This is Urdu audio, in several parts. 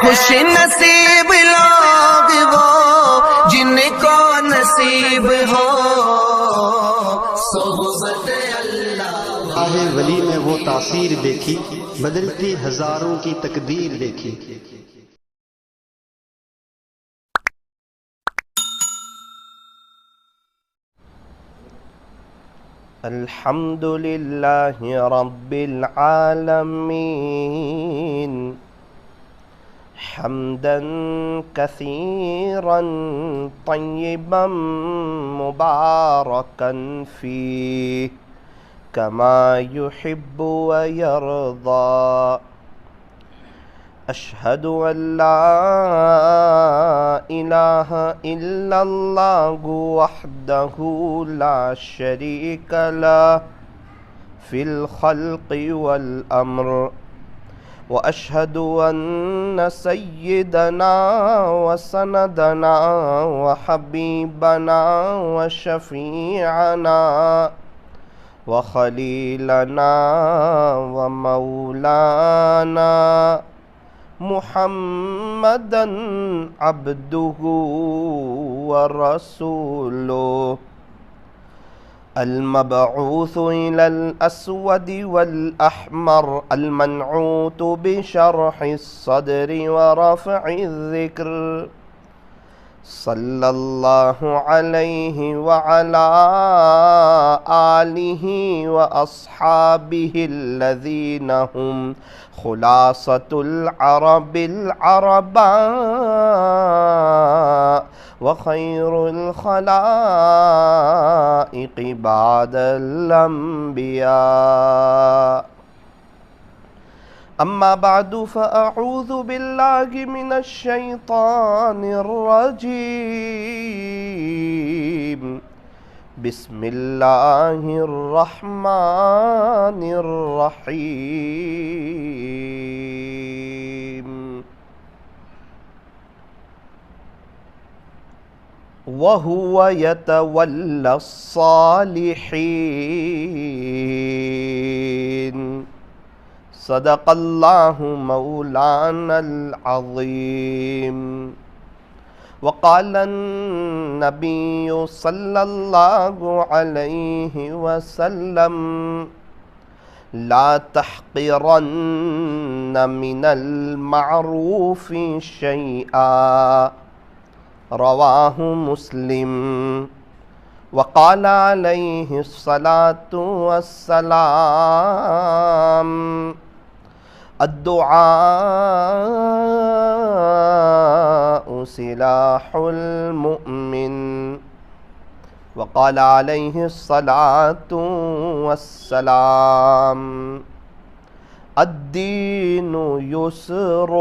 خوش نصیب لوگ وہ جن کو نصیب ہو صحبت اللہ۔ راہ ولی میں وہ تاثیر دیکھی، بدلتی ہزاروں کی تقدیر دیکھی۔ الحمد للہ رب العالمین حمدا کثیرا طیبا مبارکا فیہ کما یحب ویرضی۔ اشہد ان لا الہ الا اللہ وحدہ لا شریک لہ فی الخلق والامر، واشہد ان سیدنا وسندنا وحبیبنا وشفیعنا وخلیلنا ومولانا محمدا عبدہ ورسولہ المبعوث إلى الأسود والأحمر المنعوت بشرح الصدر ورفع الذكر، صلى الله عليه وعلى آله وأصحابه الذين هم خلاصة العرب العرباء وخير الخلائق بعد الأنبياء۔ أما بعد فأعوذ بالله من الشيطان الرجيم، بسم الله الرحمن الرحيم۔ وهو يتولى الصالحين، صدق اللہ مولانا العظیم۔ وقال النبی صلی اللہ علیہ وسلم لا تحقرن من المعروف شیئا، رواہ مسلم۔ وقال علیہ الصلاة والسلام الدعاء سلاح المؤمن۔ وقال علیہ الصلاة والسلام الدین یسر،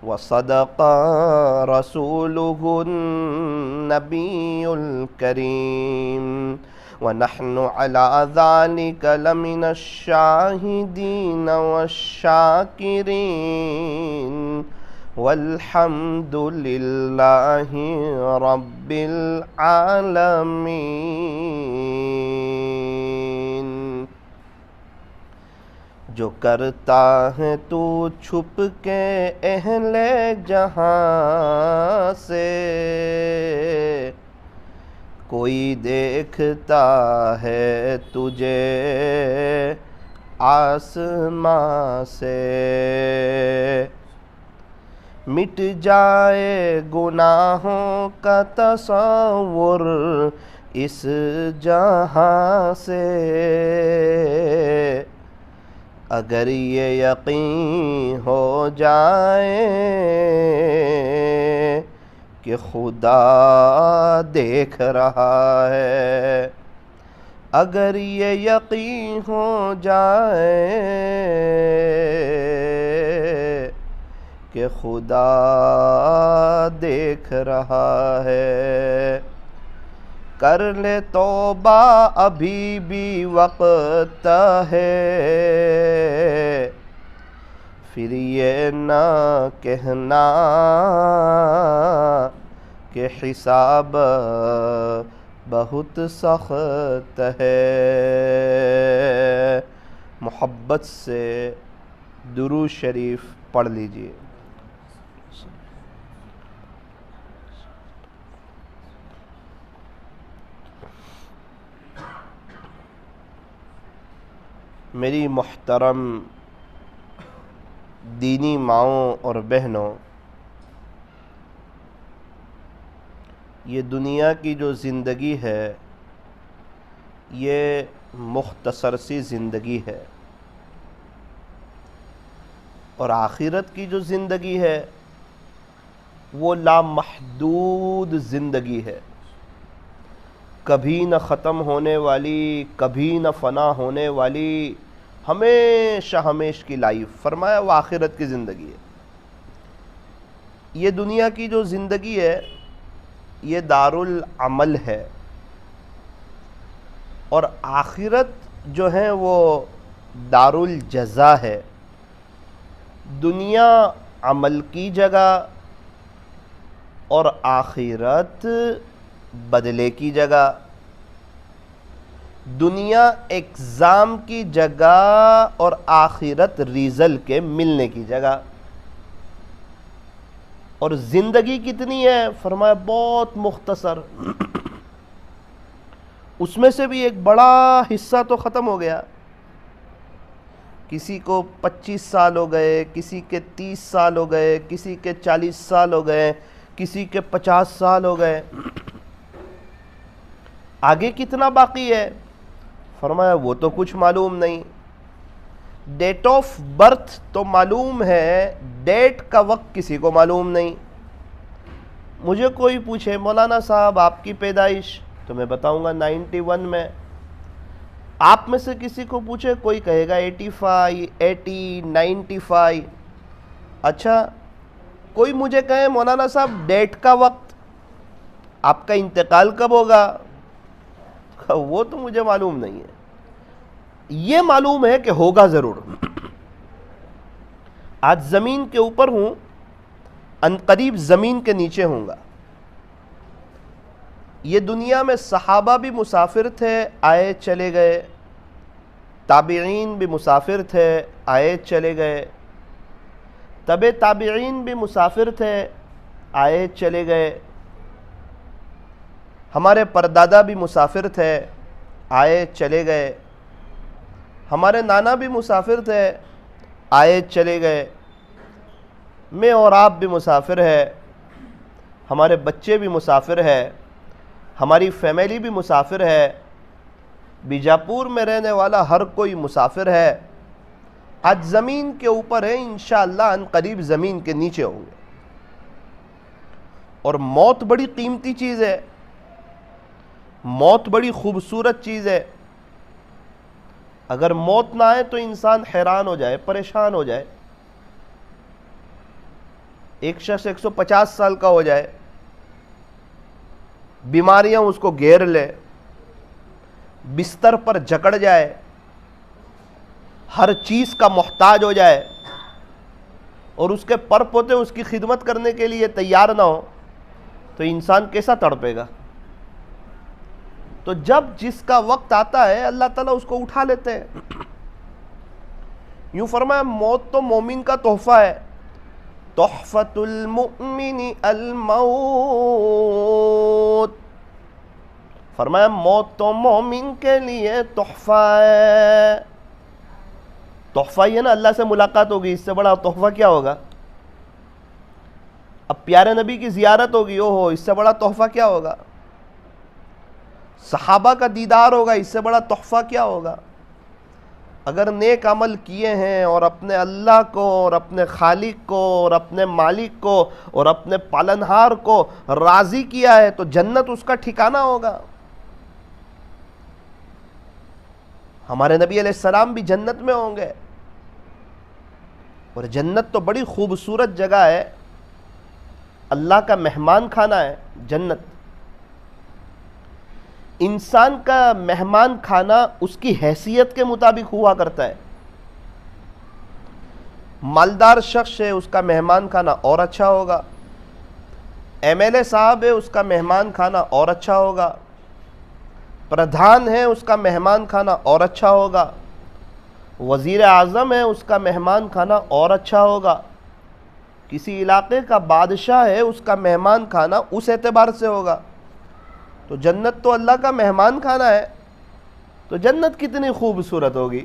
وصدق رسوله النبي الكريم، ونحن على ذلك لمن الشاهدين والشاكرين، والحمد لله رب العالمين۔ جو کرتا ہے تو چھپ کے اہل جہاں سے، کوئی دیکھتا ہے تجھے آسمان سے۔ مٹ جائے گناہوں کا تصور اس جہاں سے، اگر یہ یقین ہو جائے کہ خدا دیکھ رہا ہے، اگر یہ یقین ہو جائے کہ خدا دیکھ رہا ہے، کر لے توبہ ابھی بھی وقت ہے، پھر یہ نہ کہنا کہ حساب بہت سخت ہے۔ محبت سے درود شریف پڑھ لیجئے۔ میری محترم دینی ماؤں اور بہنوں، یہ دنیا کی جو زندگی ہے یہ مختصر سی زندگی ہے، اور آخرت کی جو زندگی ہے وہ لامحدود زندگی ہے، کبھی نہ ختم ہونے والی، کبھی نہ فنا ہونے والی، ہمیشہ ہمیش کی لائف۔ فرمایا وہ آخرت کی زندگی ہے۔ یہ دنیا کی جو زندگی ہے یہ دارالعمل ہے، اور آخرت جو ہے وہ دارالجزا ہے۔ دنیا عمل کی جگہ اور آخرت بدلے کی جگہ، دنیا ایگزام کی جگہ اور آخرت ریزلٹ کے ملنے کی جگہ۔ اور زندگی کتنی ہے؟ فرمایا بہت مختصر، اس میں سے بھی ایک بڑا حصہ تو ختم ہو گیا۔ کسی کو 25 سال ہو گئے، کسی کے 30 سال ہو گئے، کسی کے 40 سال ہو گئے، کسی کے 50 سال ہو گئے۔ آگے کتنا باقی ہے؟ فرمایا وہ تو کچھ معلوم نہیں۔ ڈیٹ آف برتھ تو معلوم ہے، ڈیٹ کا وقت کسی کو معلوم نہیں۔ مجھے کوئی پوچھے مولانا صاحب آپ کی پیدائش، تو میں بتاؤں گا 91 میں۔ آپ میں سے کسی کو پوچھے، کوئی کہے گا 85، 80، 95۔ اچھا، کوئی مجھے کہے مولانا صاحب ڈیٹ کا وقت، آپ کا انتقال کب ہوگا، وہ تو مجھے معلوم نہیں ہے۔ یہ معلوم ہے کہ ہوگا ضرور۔ آج زمین کے اوپر ہوں، عنقریب زمین کے نیچے ہوں گا۔ یہ دنیا میں صحابہ بھی مسافر تھے، آئے چلے گئے، تابعین بھی مسافر تھے، آئے چلے گئے، تبع تابعین بھی مسافر تھے، آئے چلے گئے، ہمارے پردادا بھی مسافر تھے، آئے چلے گئے، ہمارے نانا بھی مسافر تھے، آئے چلے گئے، میں اور آپ بھی مسافر ہے، ہمارے بچے بھی مسافر ہے، ہماری فیملی بھی مسافر ہے، بیجاپور میں رہنے والا ہر کوئی مسافر ہے۔ آج زمین کے اوپر ہے، انشاءاللہ عنقریب زمین کے نیچے ہوں گے۔ اور موت بڑی قیمتی چیز ہے، موت بڑی خوبصورت چیز ہے۔ اگر موت نہ آئے تو انسان حیران ہو جائے، پریشان ہو جائے۔ ایک شخص 150 سال کا ہو جائے، بیماریاں اس کو گھیر لے، بستر پر جکڑ جائے، ہر چیز کا محتاج ہو جائے، اور اس کے پر پوتے اس کی خدمت کرنے کے لیے تیار نہ ہو، تو انسان کیسا تڑپے گا؟ تو جب جس کا وقت آتا ہے اللہ تعالیٰ اس کو اٹھا لیتے ہیں۔ یوں فرمایا موت تو مومن کا تحفہ ہے، تحفۃ المؤمن الموت۔ فرمایا موت تو مومن کے لیے تحفہ ہے۔ تحفہ یہ نا اللہ سے ملاقات ہوگی، اس سے بڑا تحفہ کیا ہوگا؟ اب پیارے نبی کی زیارت ہوگی، اوہو اس سے بڑا تحفہ کیا ہوگا؟ صحابہ کا دیدار ہوگا، اس سے بڑا تحفہ کیا ہوگا؟ اگر نیک عمل کیے ہیں اور اپنے اللہ کو اور اپنے خالق کو اور اپنے مالک کو اور اپنے پالنہار کو راضی کیا ہے تو جنت اس کا ٹھکانہ ہوگا۔ ہمارے نبی علیہ السلام بھی جنت میں ہوں گے، اور جنت تو بڑی خوبصورت جگہ ہے، اللہ کا مہمان خانہ ہے جنت۔ انسان کا مہمان خانہ اس کی حیثیت کے مطابق ہوا کرتا ہے۔ مالدار شخص ہے، اس کا مہمان خانہ اور اچھا ہوگا۔ ایم ایل اے صاحب ہے، اس کا مہمان خانہ اور اچھا ہوگا۔ پردھان ہے، اس کا مہمان خانہ اور اچھا ہوگا۔ وزیر اعظم ہے اس کا مہمان کھانا اور اچھا ہوگا، کسی علاقے کا بادشاہ ہے اس کا مہمان کھانا اس اعتبار سے ہوگا. تو جنت تو اللہ کا مہمان کھانا ہے، تو جنت کتنی خوبصورت ہوگی.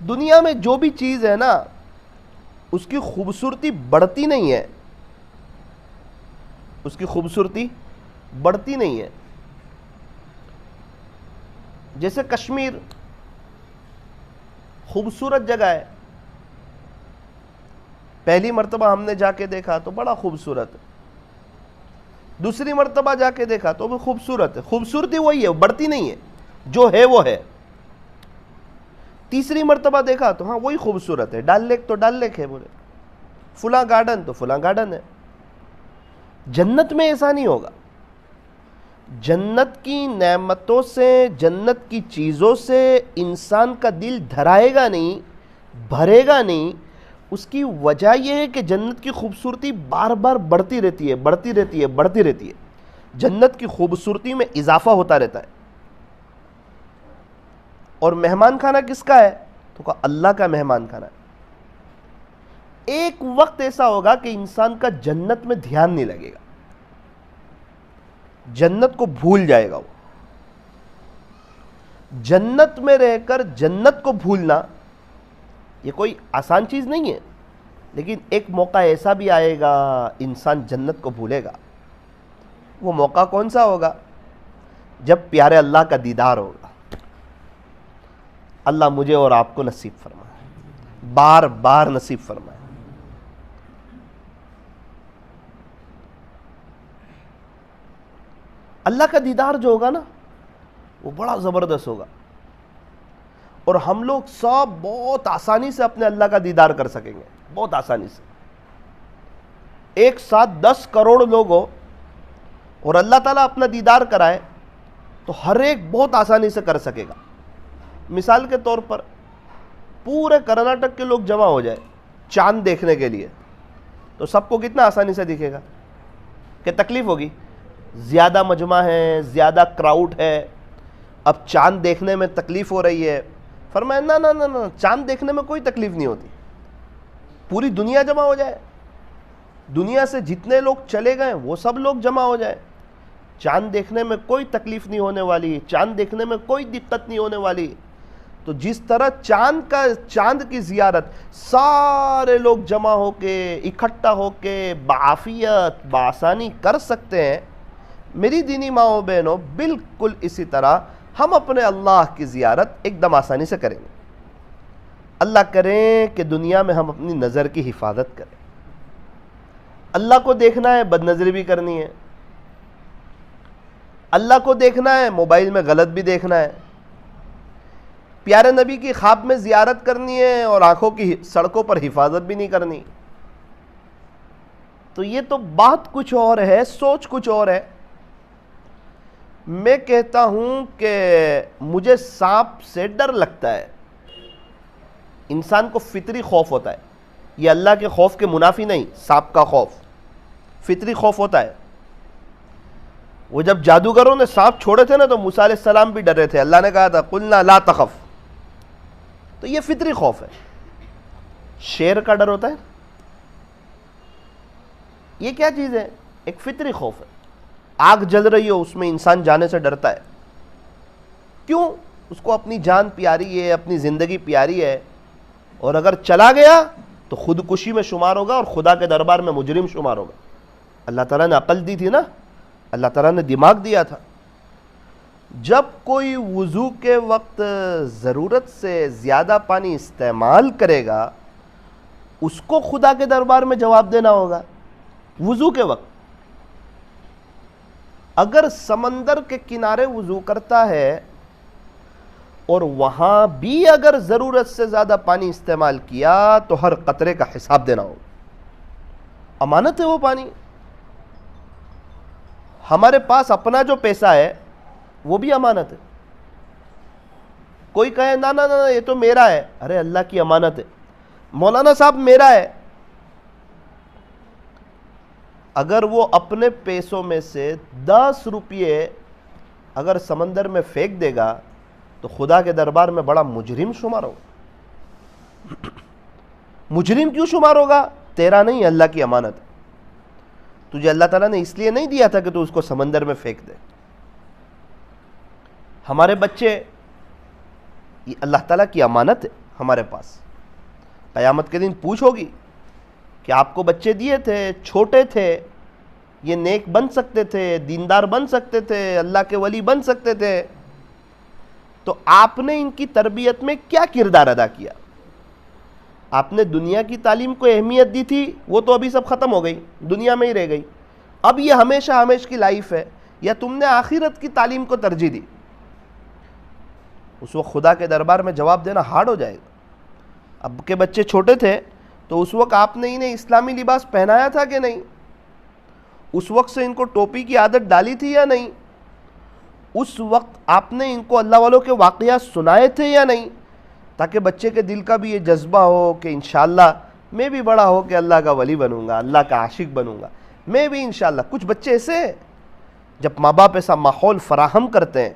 دنیا میں جو بھی چیز ہے نا اس کی خوبصورتی بڑھتی نہیں ہے، اس کی خوبصورتی بڑھتی نہیں ہے. جیسے کشمیر خوبصورت جگہ ہے، پہلی مرتبہ ہم نے جا کے دیکھا تو بڑا خوبصورت ہے، دوسری مرتبہ جا کے دیکھا تو بھی خوبصورت ہے. خوبصورتی وہی ہے، بڑھتی نہیں ہے، جو ہے وہ ہے. تیسری مرتبہ دیکھا تو ہاں وہی خوبصورت ہے. ڈال لیک تو ڈال لیک ہے، بولے فلاں گارڈن تو فلاں گارڈن ہے. جنت میں ایسا نہیں ہوگا. جنت کی نعمتوں سے، جنت کی چیزوں سے انسان کا دل دھرائے گا نہیں، بھرے گا نہیں. اس کی وجہ یہ ہے کہ جنت کی خوبصورتی بار بار بڑھتی رہتی ہے، بڑھتی رہتی ہے، بڑھتی رہتی ہے. جنت کی خوبصورتی میں اضافہ ہوتا رہتا ہے. اور مہمان کھانا کس کا ہے؟ تو کہا اللہ کا مہمان کھانا ہے. ایک وقت ایسا ہوگا کہ انسان کا جنت میں دھیان نہیں لگے گا، جنت کو بھول جائے گا. وہ جنت میں رہ کر جنت کو بھولنا یہ کوئی آسان چیز نہیں ہے، لیکن ایک موقع ایسا بھی آئے گا انسان جنت کو بھولے گا. وہ موقع کون سا ہوگا؟ جب پیارے اللہ کا دیدار ہوگا. اللہ مجھے اور آپ کو نصیب فرمائے، بار بار نصیب فرمائے. اللہ کا دیدار جو ہوگا نا وہ بڑا زبردست ہوگا، اور ہم لوگ سب بہت آسانی سے اپنے اللہ کا دیدار کر سکیں گے، بہت آسانی سے. ایک ساتھ 10 کروڑ لوگ ہو اور اللہ تعالیٰ اپنا دیدار کرائے تو ہر ایک بہت آسانی سے کر سکے گا. مثال کے طور پر پورے کرناٹک کے لوگ جمع ہو جائے چاند دیکھنے کے لیے تو سب کو کتنا آسانی سے دکھے گا؟ کہ تکلیف ہوگی؟ زیادہ مجمع ہے، زیادہ کراؤڈ ہے، اب چاند دیکھنے میں تکلیف ہو رہی ہے. فرمایا نا نا نا نا، چاند دیکھنے میں کوئی تکلیف نہیں ہوتی. پوری دنیا جمع ہو جائے، دنیا سے جتنے لوگ چلے گئے وہ سب لوگ جمع ہو جائے، چاند دیکھنے میں کوئی تکلیف نہیں ہونے والی، چاند دیکھنے میں کوئی دقت نہیں ہونے والی. تو جس طرح چاند کی زیارت سارے لوگ جمع ہو کے، اکٹھا ہو کے بعافیت بآسانی کر سکتے ہیں، میری دینی ماؤں بہنوں بالکل اسی طرح ہم اپنے اللہ کی زیارت ایک دم آسانی سے کریں گے. اللہ کریں کہ دنیا میں ہم اپنی نظر کی حفاظت کریں. اللہ کو دیکھنا ہے، بد نظری بھی کرنی ہے. اللہ کو دیکھنا ہے، موبائل میں غلط بھی دیکھنا ہے. پیارے نبی کی خواب میں زیارت کرنی ہے اور آنکھوں کی سڑکوں پر حفاظت بھی نہیں کرنی. تو یہ تو بات کچھ اور ہے، سوچ کچھ اور ہے. میں کہتا ہوں کہ مجھے سانپ سے ڈر لگتا ہے. انسان کو فطری خوف ہوتا ہے، یہ اللہ کے خوف کے منافی نہیں. سانپ کا خوف فطری خوف ہوتا ہے. وہ جب جادوگروں نے سانپ چھوڑے تھے نا تو موسیٰ علیہ السلام بھی ڈرے تھے. اللہ نے کہا تھا قلنا لا تخف. تو یہ فطری خوف ہے. شیر کا ڈر ہوتا ہے، یہ کیا چیز ہے؟ ایک فطری خوف ہے. آگ جل رہی ہو اس میں انسان جانے سے ڈرتا ہے. کیوں؟ اس کو اپنی جان پیاری ہے، اپنی زندگی پیاری ہے، اور اگر چلا گیا تو خودکشی میں شمار ہوگا اور خدا کے دربار میں مجرم شمار ہوگا. اللہ تعالیٰ نے عقل دی تھی نا، اللہ تعالیٰ نے دماغ دیا تھا. جب کوئی وضو کے وقت ضرورت سے زیادہ پانی استعمال کرے گا اس کو خدا کے دربار میں جواب دینا ہوگا. وضو کے وقت اگر سمندر کے کنارے وضو کرتا ہے اور وہاں بھی اگر ضرورت سے زیادہ پانی استعمال کیا تو ہر قطرے کا حساب دینا ہوگا. امانت ہے وہ پانی. ہمارے پاس اپنا جو پیسہ ہے وہ بھی امانت ہے. کوئی کہے نا نا نا یہ تو میرا ہے، ارے اللہ کی امانت ہے. مولانا صاحب میرا ہے. اگر وہ اپنے پیسوں میں سے 10 روپئے اگر سمندر میں پھینک دے گا تو خدا کے دربار میں بڑا مجرم شمار ہوگا. مجرم کیوں شمار ہوگا؟ تیرا نہیں، اللہ کی امانت. تجھے اللہ تعالیٰ نے اس لیے نہیں دیا تھا کہ تو اس کو سمندر میں پھینک دے. ہمارے بچے یہ اللہ تعالیٰ کی امانت ہے ہمارے پاس. قیامت کے دن پوچھ ہوگی کہ آپ کو بچے دیے تھے، چھوٹے تھے، یہ نیک بن سکتے تھے، دیندار بن سکتے تھے، اللہ کے ولی بن سکتے تھے، تو آپ نے ان کی تربیت میں کیا کردار ادا کیا؟ آپ نے دنیا کی تعلیم کو اہمیت دی تھی، وہ تو ابھی سب ختم ہو گئی، دنیا میں ہی رہ گئی. اب یہ ہمیشہ ہمیشہ کی لائف ہے، یا تم نے آخرت کی تعلیم کو ترجیح دی؟ اس وقت خدا کے دربار میں جواب دینا ہارڈ ہو جائے گا. اب کے بچے چھوٹے تھے تو اس وقت آپ نے انہیں اسلامی لباس پہنایا تھا کہ نہیں؟ اس وقت سے ان کو ٹوپی کی عادت ڈالی تھی یا نہیں؟ اس وقت آپ نے ان کو اللہ والوں کے واقعات سنائے تھے یا نہیں؟ تاکہ بچے کے دل کا بھی یہ جذبہ ہو کہ انشاءاللہ میں بھی بڑا ہو کہ اللہ کا ولی بنوں گا، اللہ کا عاشق بنوں گا میں بھی انشاءاللہ. کچھ بچے ایسے ہیں جب ماں باپ ایسا ماحول فراہم کرتے ہیں،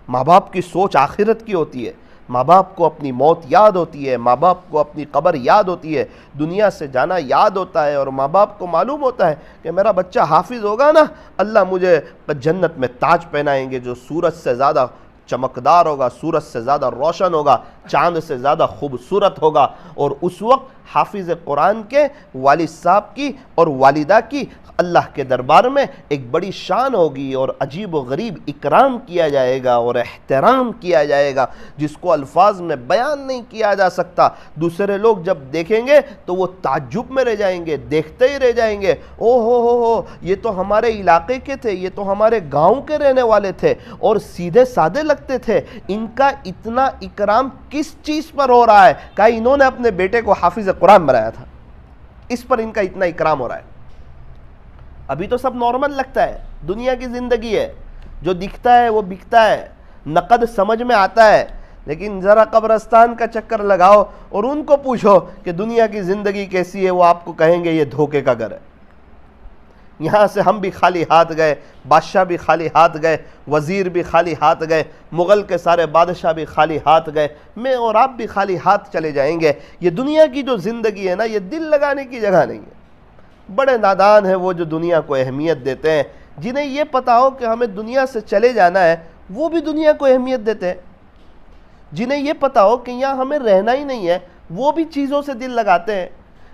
ماں باپ کی سوچ آخرت کی ہوتی ہے، ماں باپ کو اپنی موت یاد ہوتی ہے، ماں باپ کو اپنی قبر یاد ہوتی ہے، دنیا سے جانا یاد ہوتا ہے، اور ماں باپ کو معلوم ہوتا ہے کہ میرا بچہ حافظ ہوگا نا، اللہ مجھے جنت میں تاج پہنائیں گے جو سورج سے زیادہ چمکدار ہوگا، سورج سے زیادہ روشن ہوگا، چاند سے زیادہ خوبصورت ہوگا. اور اس وقت حافظ قرآن کے والد صاحب کی اور والدہ کی اللہ کے دربار میں ایک بڑی شان ہوگی، اور عجیب و غریب اکرام کیا جائے گا اور احترام کیا جائے گا جس کو الفاظ میں بیان نہیں کیا جا سکتا. دوسرے لوگ جب دیکھیں گے تو وہ تعجب میں رہ جائیں گے، دیکھتے ہی رہ جائیں گے، او ہو یہ تو ہمارے علاقے کے تھے، یہ تو ہمارے گاؤں کے رہنے والے تھے اور سیدھے سادے لگتے تھے، ان کا اتنا اکرام کس چیز پر ہو رہا ہے؟ کہ انہوں نے اپنے بیٹے کو حافظ قرآن بنایا تھا، اس پر ان کا اتنا اکرام ہو رہا ہے. ابھی تو سب نارمل لگتا ہے، دنیا کی زندگی ہے، جو دکھتا ہے وہ بکتا ہے، نقد سمجھ میں آتا ہے. لیکن ذرا قبرستان کا چکر لگاؤ اور ان کو پوچھو کہ دنیا کی زندگی کیسی ہے، وہ آپ کو کہیں گے یہ دھوکے کا گھر ہے. یہاں سے ہم بھی خالی ہاتھ گئے، بادشاہ بھی خالی ہاتھ گئے، وزیر بھی خالی ہاتھ گئے، مغل کے سارے بادشاہ بھی خالی ہاتھ گئے، میں اور آپ بھی خالی ہاتھ چلے جائیں گے. یہ دنیا کی جو زندگی ہے نا، یہ دل لگانے کی جگہ نہیں ہے. بڑے نادان ہیں وہ جو دنیا کو اہمیت دیتے ہیں. جنہیں یہ پتا ہو کہ ہمیں دنیا سے چلے جانا ہے وہ بھی دنیا کو اہمیت دیتے ہیں. جنہیں یہ پتا ہو کہ یہاں ہمیں رہنا ہی نہیں ہے وہ بھی چیزوں سے دل لگاتے ہیں.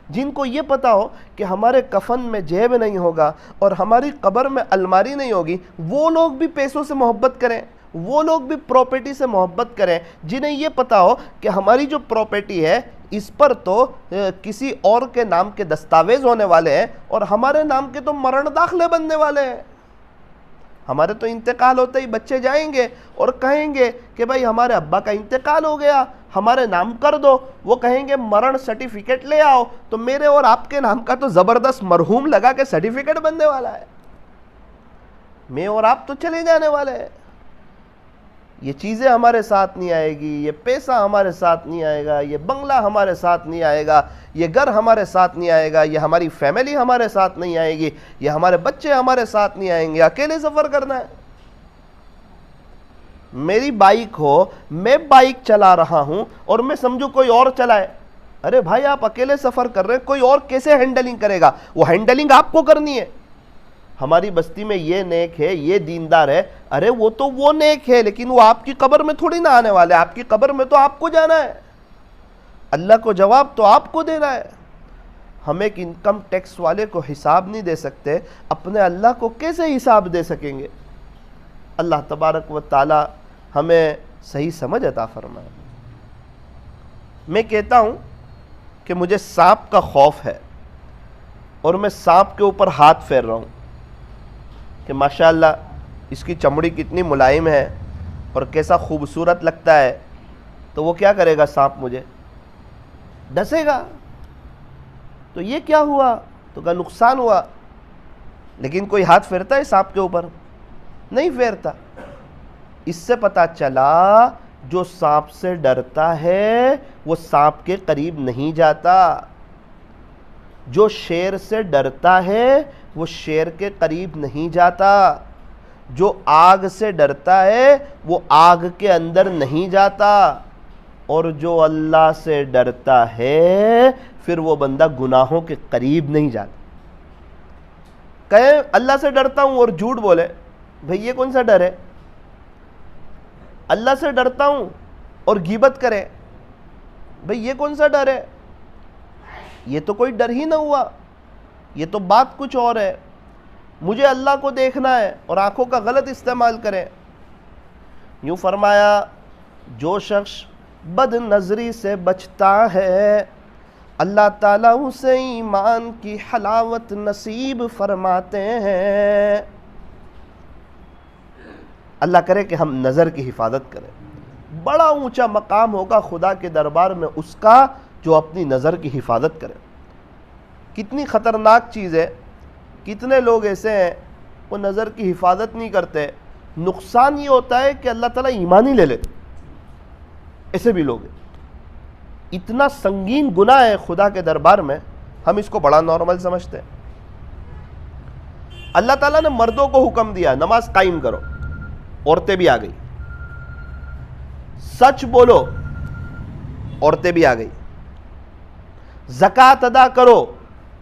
جن کو یہ پتا ہو کہ ہمارے کفن میں جیب نہیں ہوگا اور ہماری قبر میں الماری نہیں ہوگی، وہ لوگ بھی پیسوں سے محبت کریں، وہ لوگ بھی پراپرٹی سے محبت کریں. جنہیں یہ پتا ہو کہ ہماری جو پراپرٹی ہے اس پر تو کسی اور کے نام کے دستاویز ہونے والے ہیں اور ہمارے نام کے تو مرن داخلے بننے والے ہیں. ہمارے تو انتقال ہوتے ہی بچے جائیں گے اور کہیں گے کہ بھائی ہمارے ابا کا انتقال ہو گیا، ہمارے نام کر دو. وہ کہیں گے مرن سرٹیفکیٹ لے آؤ، تو میرے اور آپ کے نام کا تو زبردست مرحوم لگا کے سرٹیفکیٹ بننے والا ہے. میں اور آپ تو چلے جانے والے ہیں. یہ چیزیں ہمارے ساتھ نہیں آئے گی، یہ پیسہ ہمارے ساتھ نہیں آئے گا، یہ بنگلہ ہمارے ساتھ نہیں آئے گا، یہ گھر ہمارے ساتھ نہیں آئے گا، یہ ہماری فیملی ہمارے ساتھ نہیں آئے گی، یہ ہمارے بچے ہمارے ساتھ نہیں آئیں گے. اکیلے سفر کرنا ہے. میری بائک ہو، میں بائک چلا رہا ہوں اور میں سمجھو کوئی اور چلائے، ارے بھائی آپ اکیلے سفر کر رہے ہیں، کوئی اور کیسے ہینڈلنگ کرے گا؟ وہ ہینڈلنگ آپ کو کرنی ہے. ہماری بستی میں یہ نیک ہے، یہ دیندار ہے، ارے وہ تو وہ نیک ہے لیکن وہ آپ کی قبر میں تھوڑی نہ آنے والے. آپ کی قبر میں تو آپ کو جانا ہے، اللہ کو جواب تو آپ کو دینا ہے. ہم ایک انکم ٹیکس والے کو حساب نہیں دے سکتے، اپنے اللہ کو کیسے حساب دے سکیں گے؟ اللہ تبارک و تعالی ہمیں صحیح سمجھ عطا فرمائے. میں کہتا ہوں کہ مجھے سانپ کا خوف ہے اور میں سانپ کے اوپر ہاتھ پھیر رہا ہوں کہ ماشاءاللہ اس کی چمڑی کتنی ملائم ہے اور کیسا خوبصورت لگتا ہے. تو وہ کیا کرے گا؟ سانپ مجھے ڈسے گا. تو یہ کیا ہوا؟ تو کا نقصان ہوا. لیکن کوئی ہاتھ پھیرتا ہے سانپ کے اوپر؟ نہیں پھیرتا. اس سے پتا چلا جو سانپ سے ڈرتا ہے وہ سانپ کے قریب نہیں جاتا. جو شیر سے ڈرتا ہے وہ شیر کے قریب نہیں جاتا. جو آگ سے ڈرتا ہے وہ آگ کے اندر نہیں جاتا، اور جو اللہ سے ڈرتا ہے پھر وہ بندہ گناہوں کے قریب نہیں جاتا۔ کہیں اللہ سے ڈرتا ہوں اور جھوٹ بولے، بھئی یہ کون سا ڈر ہے؟ اللہ سے ڈرتا ہوں اور غیبت کرے، بھئی یہ کون سا ڈر ہے؟ یہ تو کوئی ڈر ہی نہ ہوا، یہ تو بات کچھ اور ہے۔ مجھے اللہ کو دیکھنا ہے اور آنکھوں کا غلط استعمال کرے۔ یوں فرمایا جو شخص بد نظری سے بچتا ہے اللہ تعالیٰ اسے ایمان کی حلاوت نصیب فرماتے ہیں۔ اللہ کرے کہ ہم نظر کی حفاظت کریں۔ بڑا اونچا مقام ہوگا خدا کے دربار میں اس کا جو اپنی نظر کی حفاظت کرے۔ کتنی خطرناک چیز ہے، کتنے لوگ ایسے ہیں وہ نظر کی حفاظت نہیں کرتے، نقصان یہ ہوتا ہے کہ اللہ تعالیٰ ایمان ہی لے لیتے، ایسے بھی لوگ ہیں۔ اتنا سنگین گناہ ہے خدا کے دربار میں، ہم اس کو بڑا نارمل سمجھتے ہیں۔ اللہ تعالیٰ نے مردوں کو حکم دیا نماز قائم کرو، عورتیں بھی آ گئی، سچ بولو، عورتیں بھی آ گئی، زکوٰۃ ادا کرو،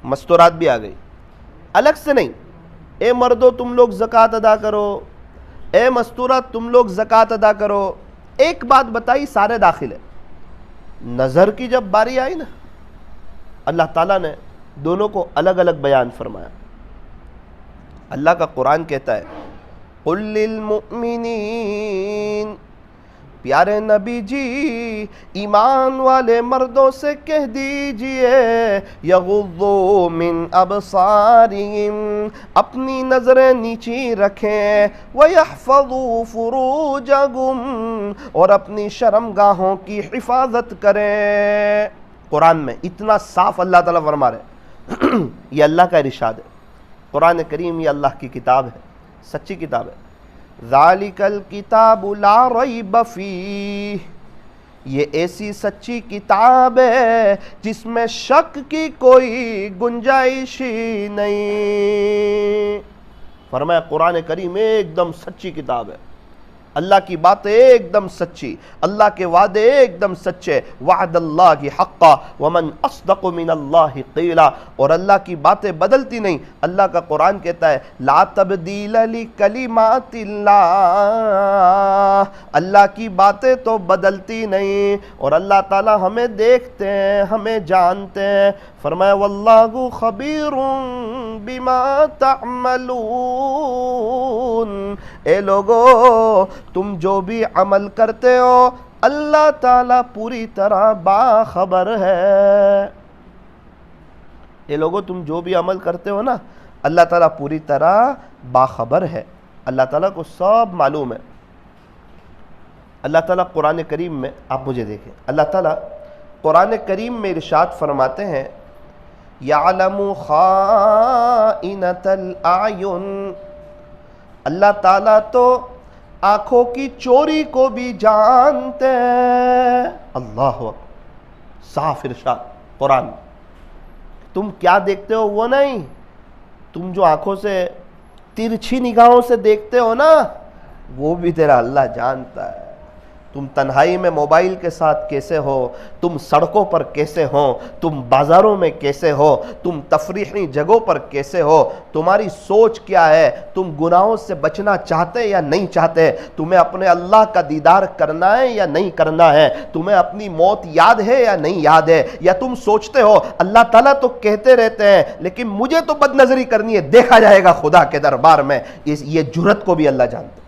مستورات بھی آ گئی، الگ سے نہیں، اے مردو تم لوگ زکوٰۃ ادا کرو، اے مستورات تم لوگ زکوٰۃ ادا کرو۔ ایک بات بتائی سارے داخل ہے، نظر کی جب باری آئی نا اللہ تعالیٰ نے دونوں کو الگ الگ بیان فرمایا۔ اللہ کا قرآن کہتا ہے قُلْ لِلْمُؤْمِنِينَ، پیارے نبی جی ایمان والے مردوں سے کہہ دیجئے یغضوا من ابصارہم، اپنی نظریں نیچی رکھیں، ویحفظوا فروجہم، اور اپنی شرمگاہوں کی حفاظت کریں۔ قرآن میں اتنا صاف اللہ تعالیٰ فرما رہے ہیں، یہ اللہ کا ارشاد ہے۔ قرآن کریم یہ اللہ کی کتاب ہے، سچی کتاب ہے۔ ذالک الکتاب لا ریب فیہ، یہ ایسی سچی کتاب ہے جس میں شک کی کوئی گنجائش ہی نہیں۔ فرمایا قرآن کریم ایک دم سچی کتاب ہے، اللہ کی باتیں ایک دم سچی، اللہ کے وعدے ایک دم سچے، وعد اللہ حقا ومن اصدق من اللہ قیلا، اور اللہ کی باتیں بدلتی نہیں۔ اللہ کا قرآن کہتا ہے لا تبدیل لکلمات اللہ، اللہ کی باتیں تو بدلتی نہیں، اور اللہ تعالی ہمیں دیکھتے ہیں، ہمیں جانتے ہیں۔ فرمایا واللہ خبیر بما تعملون، اے لوگو تم جو بھی عمل کرتے ہو اللہ تعالیٰ پوری طرح باخبر ہے۔ اے لوگو تم جو بھی عمل کرتے ہو نا اللہ تعالیٰ پوری طرح باخبر ہے، اللہ تعالیٰ کو سب معلوم ہے۔ اللہ تعالیٰ قرآن کریم میں، آپ مجھے دیکھیں، اللہ تعالیٰ قرآن کریم میں ارشاد فرماتے ہیں یعلم خائنۃ الاعین، اللہ تعالیٰ تو آنکھوں کی چوری کو بھی جانتے ہیں۔ اللہ اکبر، صاف ارشاد قرآن۔ تم کیا دیکھتے ہو وہ نہیں، تم جو آنکھوں سے ترچھی نگاہوں سے دیکھتے ہو نا وہ بھی تیرا اللہ جانتا ہے۔ تم تنہائی میں موبائل کے ساتھ کیسے ہو، تم سڑکوں پر کیسے ہو، تم بازاروں میں کیسے ہو، تم تفریحی جگہوں پر کیسے ہو، تمہاری سوچ کیا ہے، تم گناہوں سے بچنا چاہتے یا نہیں چاہتے، تمہیں اپنے اللہ کا دیدار کرنا ہے یا نہیں کرنا ہے، تمہیں اپنی موت یاد ہے یا نہیں یاد ہے، یا تم سوچتے ہو اللہ تعالیٰ تو کہتے رہتے ہیں لیکن مجھے تو بد نظری کرنی ہے، دیکھا جائے گا خدا کے دربار میں۔ یہ جرت کو بھی اللہ جانتا ہے،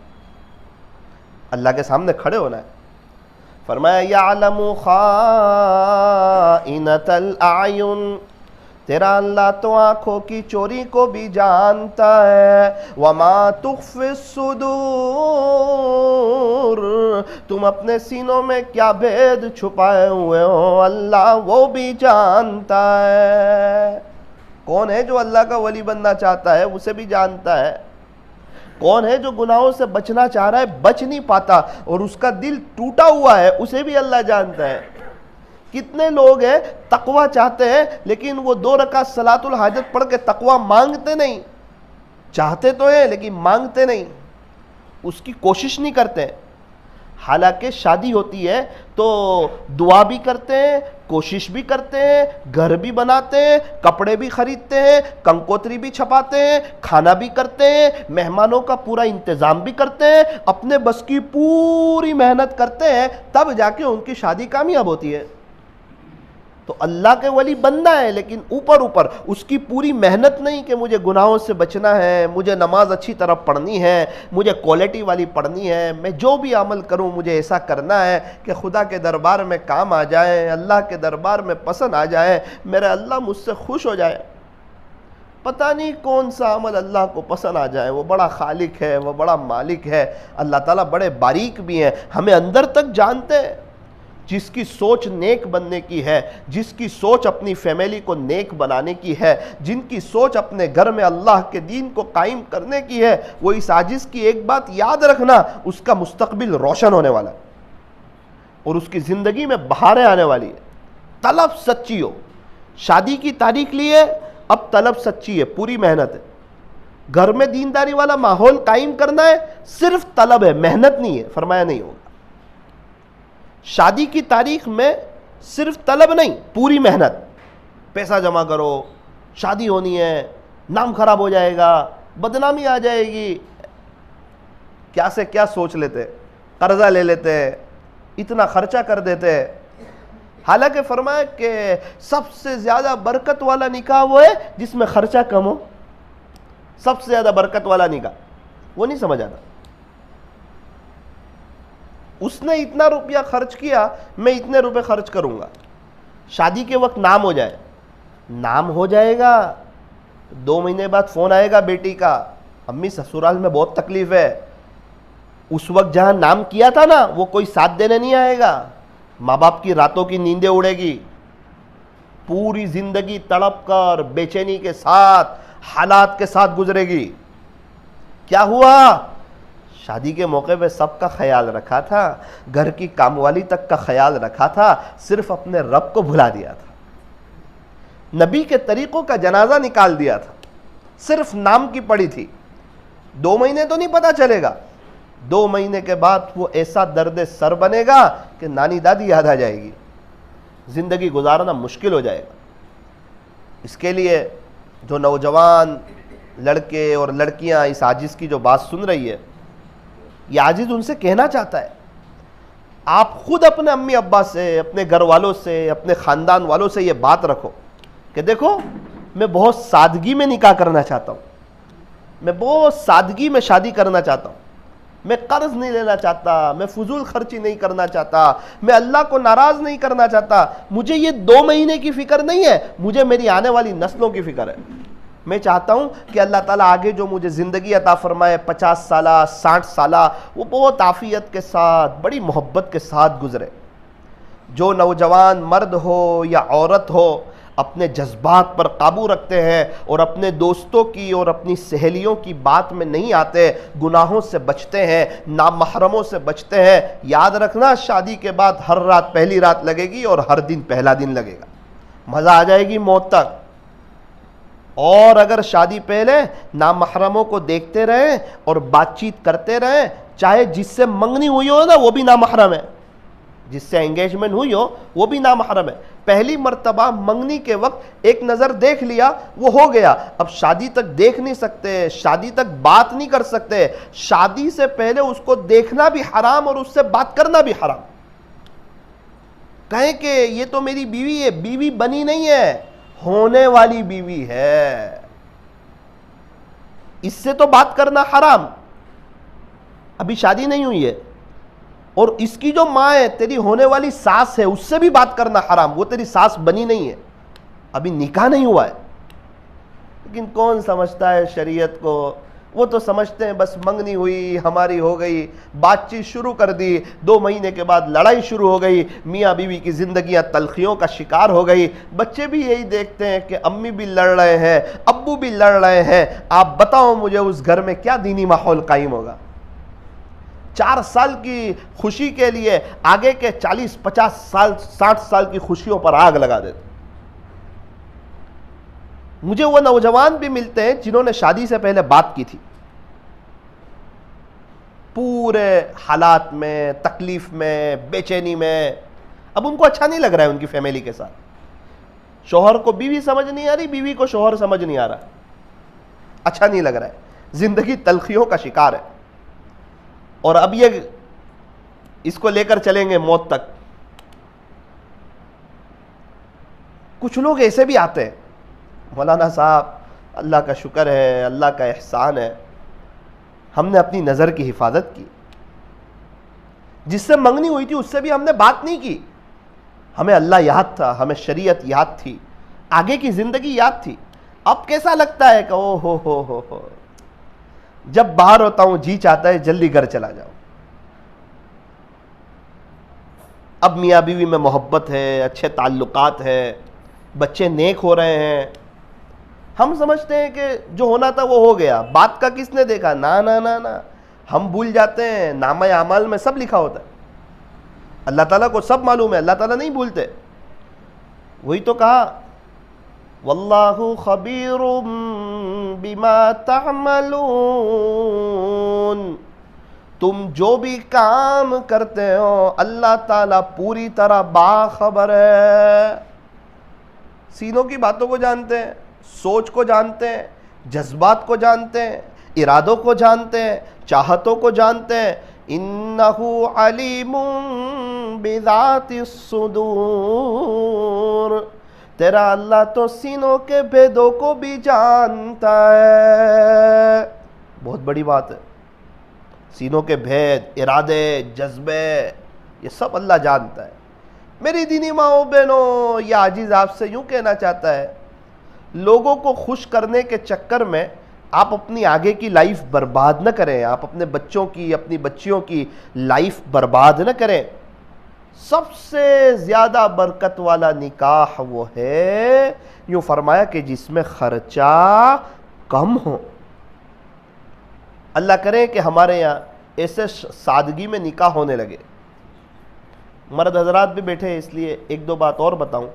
اللہ کے سامنے کھڑے ہونا ہے۔ فرمایا یعلم خائنۃ الاعین، تیرا اللہ تو آنکھوں کی چوری کو بھی جانتا ہے، وما تخفی الصدور، تم اپنے سینوں میں کیا بھید چھپائے ہوئے ہو اللہ وہ بھی جانتا ہے۔ کون ہے جو اللہ کا ولی بننا چاہتا ہے اسے بھی جانتا ہے، کون ہے جو گناہوں سے بچنا چاہ رہا ہے بچ نہیں پاتا اور اس کا دل ٹوٹا ہوا ہے اسے بھی اللہ جانتا ہے۔ کتنے لوگ ہیں تقوی چاہتے ہیں لیکن وہ 2 رکعت صلاۃ الحاجت پڑھ کے تقوی مانگتے نہیں، چاہتے تو ہیں لیکن مانگتے نہیں۔ اس کی کوشش نہیں کرتے. حالانکہ شادی ہوتی ہے تو دعا بھی کرتے ہیں, کوشش بھی کرتے ہیں, گھر بھی بناتے ہیں, کپڑے بھی خریدتے ہیں, کنکوتری بھی چھپاتے ہیں, کھانا بھی کرتے ہیں, مہمانوں کا پورا انتظام بھی کرتے ہیں, اپنے بس کی پوری محنت کرتے ہیں, تب جا کے ان کی شادی کامیاب ہوتی ہے. تو اللہ کے ولی بندہ ہے, لیکن اوپر اس کی پوری محنت نہیں کہ مجھے گناہوں سے بچنا ہے, مجھے نماز اچھی طرح پڑھنی ہے, مجھے کوالٹی والی پڑھنی ہے, میں جو بھی عمل کروں مجھے ایسا کرنا ہے کہ خدا کے دربار میں کام آ جائے, اللہ کے دربار میں پسند آ جائے, میرا اللہ مجھ سے خوش ہو جائے. پتہ نہیں کون سا عمل اللہ کو پسند آ جائے. وہ بڑا خالق ہے, وہ بڑا مالک ہے. اللہ تعالیٰ بڑے باریک بھی ہیں, ہمیں اندر تک جانتے ہیں. جس کی سوچ نیک بننے کی ہے, جس کی سوچ اپنی فیملی کو نیک بنانے کی ہے, جن کی سوچ اپنے گھر میں اللہ کے دین کو قائم کرنے کی ہے, وہ اس عاجز کی ایک بات یاد رکھنا, اس کا مستقبل روشن ہونے والا ہے اور اس کی زندگی میں بہاریں آنے والی ہے. طلب سچی ہو. شادی کی تاریخ لی ہے, اب طلب سچی ہے, پوری محنت ہے. گھر میں دینداری والا ماحول قائم کرنا ہے, صرف طلب ہے, محنت نہیں ہے. فرمایا نہیں ہوگا. شادی کی تاریخ میں صرف طلب نہیں, پوری محنت. پیسہ جمع کرو, شادی ہونی ہے, نام خراب ہو جائے گا, بدنامی آ جائے گی. کیا سے کیا سوچ لیتے, قرضہ لے لیتے, اتنا خرچہ کر دیتے. حالانکہ فرمایا کہ سب سے زیادہ برکت والا نکاح وہ ہے جس میں خرچہ کم ہو. سب سے زیادہ برکت والا نکاح, وہ نہیں سمجھ آتا. اس نے اتنا روپیہ خرچ کیا, میں اتنے روپے خرچ کروں گا. شادی کے وقت نام ہو جائے, نام ہو جائے گا, 2 مہینے بعد فون آئے گا بیٹی کا, امی سسرال میں بہت تکلیف ہے. اس وقت جہاں نام کیا تھا نا, وہ کوئی ساتھ دینے نہیں آئے گا. ماں باپ کی راتوں کی نیندیں اڑے گی. پوری زندگی تڑپ کر, بے چینی کے ساتھ, حالات کے ساتھ گزرے گی. کیا ہوا؟ شادی کے موقع پہ سب کا خیال رکھا تھا, گھر کی کام والی تک کا خیال رکھا تھا, صرف اپنے رب کو بھلا دیا تھا. نبی کے طریقوں کا جنازہ نکال دیا تھا, صرف نام کی پڑی تھی. 2 مہینے تو نہیں پتا چلے گا, 2 مہینے کے بعد وہ ایسا درد سر بنے گا کہ نانی دادی یاد آ جائے گی. زندگی گزارنا مشکل ہو جائے گا. اس کے لیے جو نوجوان لڑکے اور لڑکیاں اس عاجز کی جو بات سن رہی ہے, یہ عاجز ان سے کہنا چاہتا ہے, آپ خود اپنے امی ابا سے, اپنے گھر والوں سے, اپنے خاندان والوں سے یہ بات رکھو کہ دیکھو میں بہت سادگی میں نکاح کرنا چاہتا ہوں, میں بہت سادگی میں شادی کرنا چاہتا ہوں, میں قرض نہیں لینا چاہتا, میں فضول خرچی نہیں کرنا چاہتا, میں اللہ کو ناراض نہیں کرنا چاہتا. مجھے یہ 2 مہینے کی فکر نہیں ہے, مجھے میری آنے والی نسلوں کی فکر ہے. میں چاہتا ہوں کہ اللہ تعالیٰ آگے جو مجھے زندگی عطا فرمائے, 50 سالہ 60 سالہ, وہ بہت عافیت کے ساتھ, بڑی محبت کے ساتھ گزرے. جو نوجوان مرد ہو یا عورت ہو اپنے جذبات پر قابو رکھتے ہیں اور اپنے دوستوں کی اور اپنی سہیلیوں کی بات میں نہیں آتے, گناہوں سے بچتے ہیں, نامحرموں سے بچتے ہیں, یاد رکھنا شادی کے بعد ہر رات پہلی رات لگے گی اور ہر دن پہلا دن لگے گا. مزہ آ جائے گی موت تک. اور اگر شادی پہلے نامحرموں کو دیکھتے رہیں اور بات چیت کرتے رہیں, چاہے جس سے منگنی ہوئی ہو نا وہ بھی نامحرم ہے, جس سے انگیجمنٹ ہوئی ہو وہ بھی نامحرم ہے. پہلی مرتبہ منگنی کے وقت ایک نظر دیکھ لیا, وہ ہو گیا. اب شادی تک دیکھ نہیں سکتے, شادی تک بات نہیں کر سکتے. شادی سے پہلے اس کو دیکھنا بھی حرام اور اس سے بات کرنا بھی حرام. کہیں کہ یہ تو میری بیوی ہے, بیوی بنی نہیں ہے, ہونے والی بیوی ہے, اس سے تو بات کرنا حرام. ابھی شادی نہیں ہوئی ہے, اور اس کی جو ماں ہے تیری ہونے والی ساس ہے, اس سے بھی بات کرنا حرام. وہ تیری ساس بنی نہیں ہے, ابھی نکاح نہیں ہوا ہے. لیکن کون سمجھتا ہے شریعت کو؟ وہ تو سمجھتے ہیں بس منگنی ہوئی, ہماری ہو گئی, بات چیت شروع کر دی, 2 مہینے کے بعد لڑائی شروع ہو گئی, میاں بیوی کی زندگیاں تلخیوں کا شکار ہو گئی. بچے بھی یہی دیکھتے ہیں کہ امی بھی لڑ رہے ہیں, ابو بھی لڑ رہے ہیں. آپ بتاؤ مجھے اس گھر میں کیا دینی ماحول قائم ہوگا؟ 4 سال کی خوشی کے لیے آگے کے 40 50 سال 60 سال کی خوشیوں پر آگ لگا دیتے. مجھے وہ نوجوان بھی ملتے ہیں جنہوں نے شادی سے پہلے بات کی تھی, پورے حالات میں، تکلیف میں، بے چینی میں. اب ان کو اچھا نہیں لگ رہا ہے ان کی فیملی کے ساتھ. شوہر کو بیوی سمجھ نہیں آ رہی، بیوی کو شوہر سمجھ نہیں آ رہا، اچھا نہیں لگ رہا ہے. زندگی تلخیوں کا شکار ہے. اور اب یہ اس کو لے کر چلیں گے موت تک. کچھ لوگ ایسے بھی آتے ہیں، مولانا صاحب اللہ کا شکر ہے، اللہ کا احسان ہے، ہم نے اپنی نظر کی حفاظت کی. جس سے منگنی ہوئی تھی اس سے بھی ہم نے بات نہیں کی. ہمیں اللہ یاد تھا، ہمیں شریعت یاد تھی، آگے کی زندگی یاد تھی. اب کیسا لگتا ہے کہ او ہو جب باہر ہوتا ہوں جی چاہتا ہے جلدی گھر چلا جاؤں. اب میاں بیوی میں محبت ہے، اچھے تعلقات ہے، بچے نیک ہو رہے ہیں. ہم سمجھتے ہیں کہ جو ہونا تھا وہ ہو گیا، بات کا کس نے دیکھا؟ نا نا نا نا، ہم بھول جاتے ہیں. نامہ اعمال میں سب لکھا ہوتا ہے، اللہ تعالیٰ کو سب معلوم ہے، اللہ تعالیٰ نہیں بھولتے. وہی تو کہا واللہ خبیر بما تعملون، تم جو بھی کام کرتے ہو اللہ تعالیٰ پوری طرح باخبر ہے. سینوں کی باتوں کو جانتے ہیں، سوچ کو جانتے ہیں، جذبات کو جانتے ہیں، ارادوں کو جانتے ہیں، چاہتوں کو جانتے ہیں. انہ علیم بذات الصدور، تیرا اللہ تو سینوں کے بھیدوں کو بھی جانتا ہے. بہت بڑی بات ہے. سینوں کے بھید، ارادے، جذبے، یہ سب اللہ جانتا ہے. میری دینی ماؤں بہنوں، یہ عاجز آپ سے یوں کہنا چاہتا ہے، لوگوں کو خوش کرنے کے چکر میں آپ اپنی آگے کی لائف برباد نہ کریں. آپ اپنے بچوں کی، اپنی بچیوں کی لائف برباد نہ کریں. سب سے زیادہ برکت والا نکاح وہ ہے، یوں فرمایا کہ جس میں خرچہ کم ہو. اللہ کرے کہ ہمارے یہاں ایسے سادگی میں نکاح ہونے لگے. مرد حضرات بھی بیٹھے ہیں اس لیے ایک دو بات اور بتاؤں.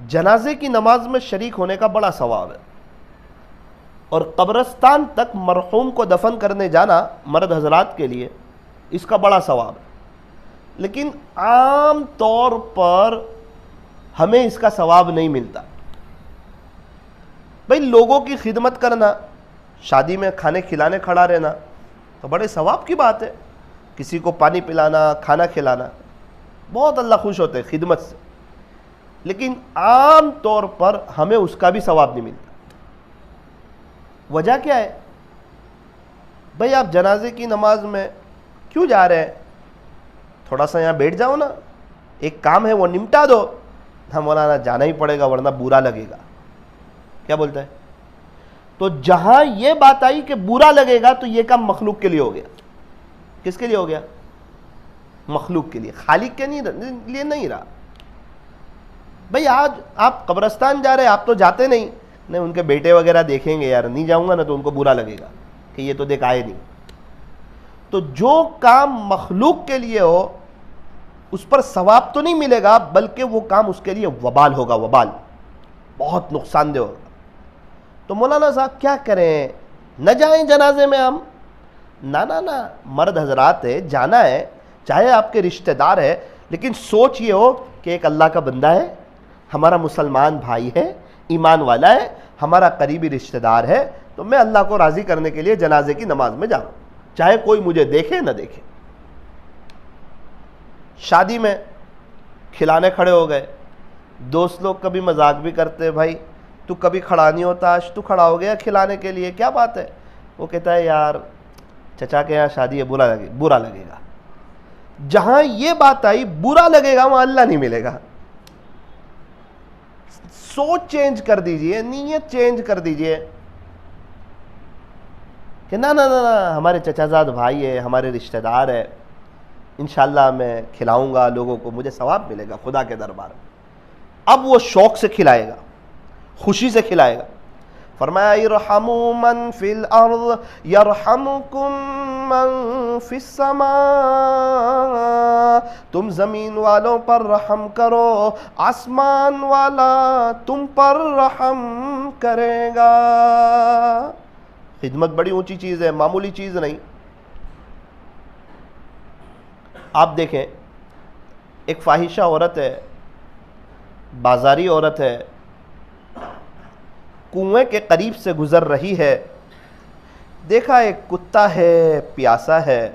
جنازے کی نماز میں شریک ہونے کا بڑا ثواب ہے، اور قبرستان تک مرحوم کو دفن کرنے جانا مرد حضرات کے لیے اس کا بڑا ثواب ہے. لیکن عام طور پر ہمیں اس کا ثواب نہیں ملتا. بھئی لوگوں کی خدمت کرنا، شادی میں کھانے کھلانے کھڑا رہنا تو بڑے ثواب کی بات ہے. کسی کو پانی پلانا، کھانا کھلانا، بہت اللہ خوش ہوتے ہیں خدمت سے. لیکن عام طور پر ہمیں اس کا بھی ثواب نہیں ملتا. وجہ کیا ہے؟ بھئی آپ جنازے کی نماز میں کیوں جا رہے ہیں؟ تھوڑا سا یہاں بیٹھ جاؤ نا، ایک کام ہے وہ نمٹا دو. ہاں مولانا جانا ہی پڑے گا ورنہ برا لگے گا. کیا بولتا ہے؟ تو جہاں یہ بات آئی کہ برا لگے گا تو یہ کام مخلوق کے لیے ہو گیا. کس کے لیے ہو گیا؟ مخلوق کے لیے، خالق کے لیے نہیں رہا. بھئی آج آپ قبرستان جا رہے ہیں، آپ تو جاتے نہیں ان کے بیٹے وغیرہ دیکھیں گے، یار نہیں جاؤں گا نا تو ان کو برا لگے گا کہ یہ تو دیکھ آئے نہیں. تو جو کام مخلوق کے لیے ہو اس پر ثواب تو نہیں ملے گا، بلکہ وہ کام اس کے لیے وبال ہوگا، وبال، بہت نقصان دہ ہوگا. تو مولانا صاحب کیا کریں؟ نہ جائیں جنازے میں ہم؟ نہ مرد حضرات ہے، جانا ہے، چاہے آپ کے رشتہ دار ہے، لیکن سوچ یہ ہو کہ ایک اللہ کا بندہ ہے، ہمارا مسلمان بھائی ہے، ایمان والا ہے، ہمارا قریبی رشتہ دار ہے، تو میں اللہ کو راضی کرنے کے لیے جنازے کی نماز میں جاؤں، چاہے کوئی مجھے دیکھے نہ دیکھے. شادی میں کھلانے کھڑے ہو گئے، دوست لوگ کبھی مذاق بھی کرتے، بھائی تو کبھی کھڑا نہیں ہوتا، آج تو کھڑا ہو گیا کھلانے کے لیے، کیا بات ہے؟ وہ کہتا ہے یار چچا کے یہاں شادی ہے، برا لگے گا. جہاں یہ بات آئی برا لگے گا وہاں اللہ نہیں ملے گا. سوچ چینج کر دیجئے، نیت چینج کر دیجئے کہ نہ ہمارے چچا زاد بھائی ہے، ہمارے رشتہ دار ہے، انشاءاللہ میں کھلاؤں گا لوگوں کو، مجھے ثواب ملے گا خدا کے دربار میں. اب وہ شوق سے کھلائے گا، خوشی سے کھلائے گا. فرمایا ارحموا من فی الارض یرحمکم من فی السماء، تم زمین والوں پر رحم کرو، آسمان والا تم پر رحم کرے گا. خدمت بڑی اونچی چیز ہے، معمولی چیز نہیں. آپ دیکھیں ایک فاحشہ عورت ہے، بازاری عورت ہے، کنویں کے قریب سے گزر رہی ہے، دیکھا ایک کتا ہے، پیاسا ہے،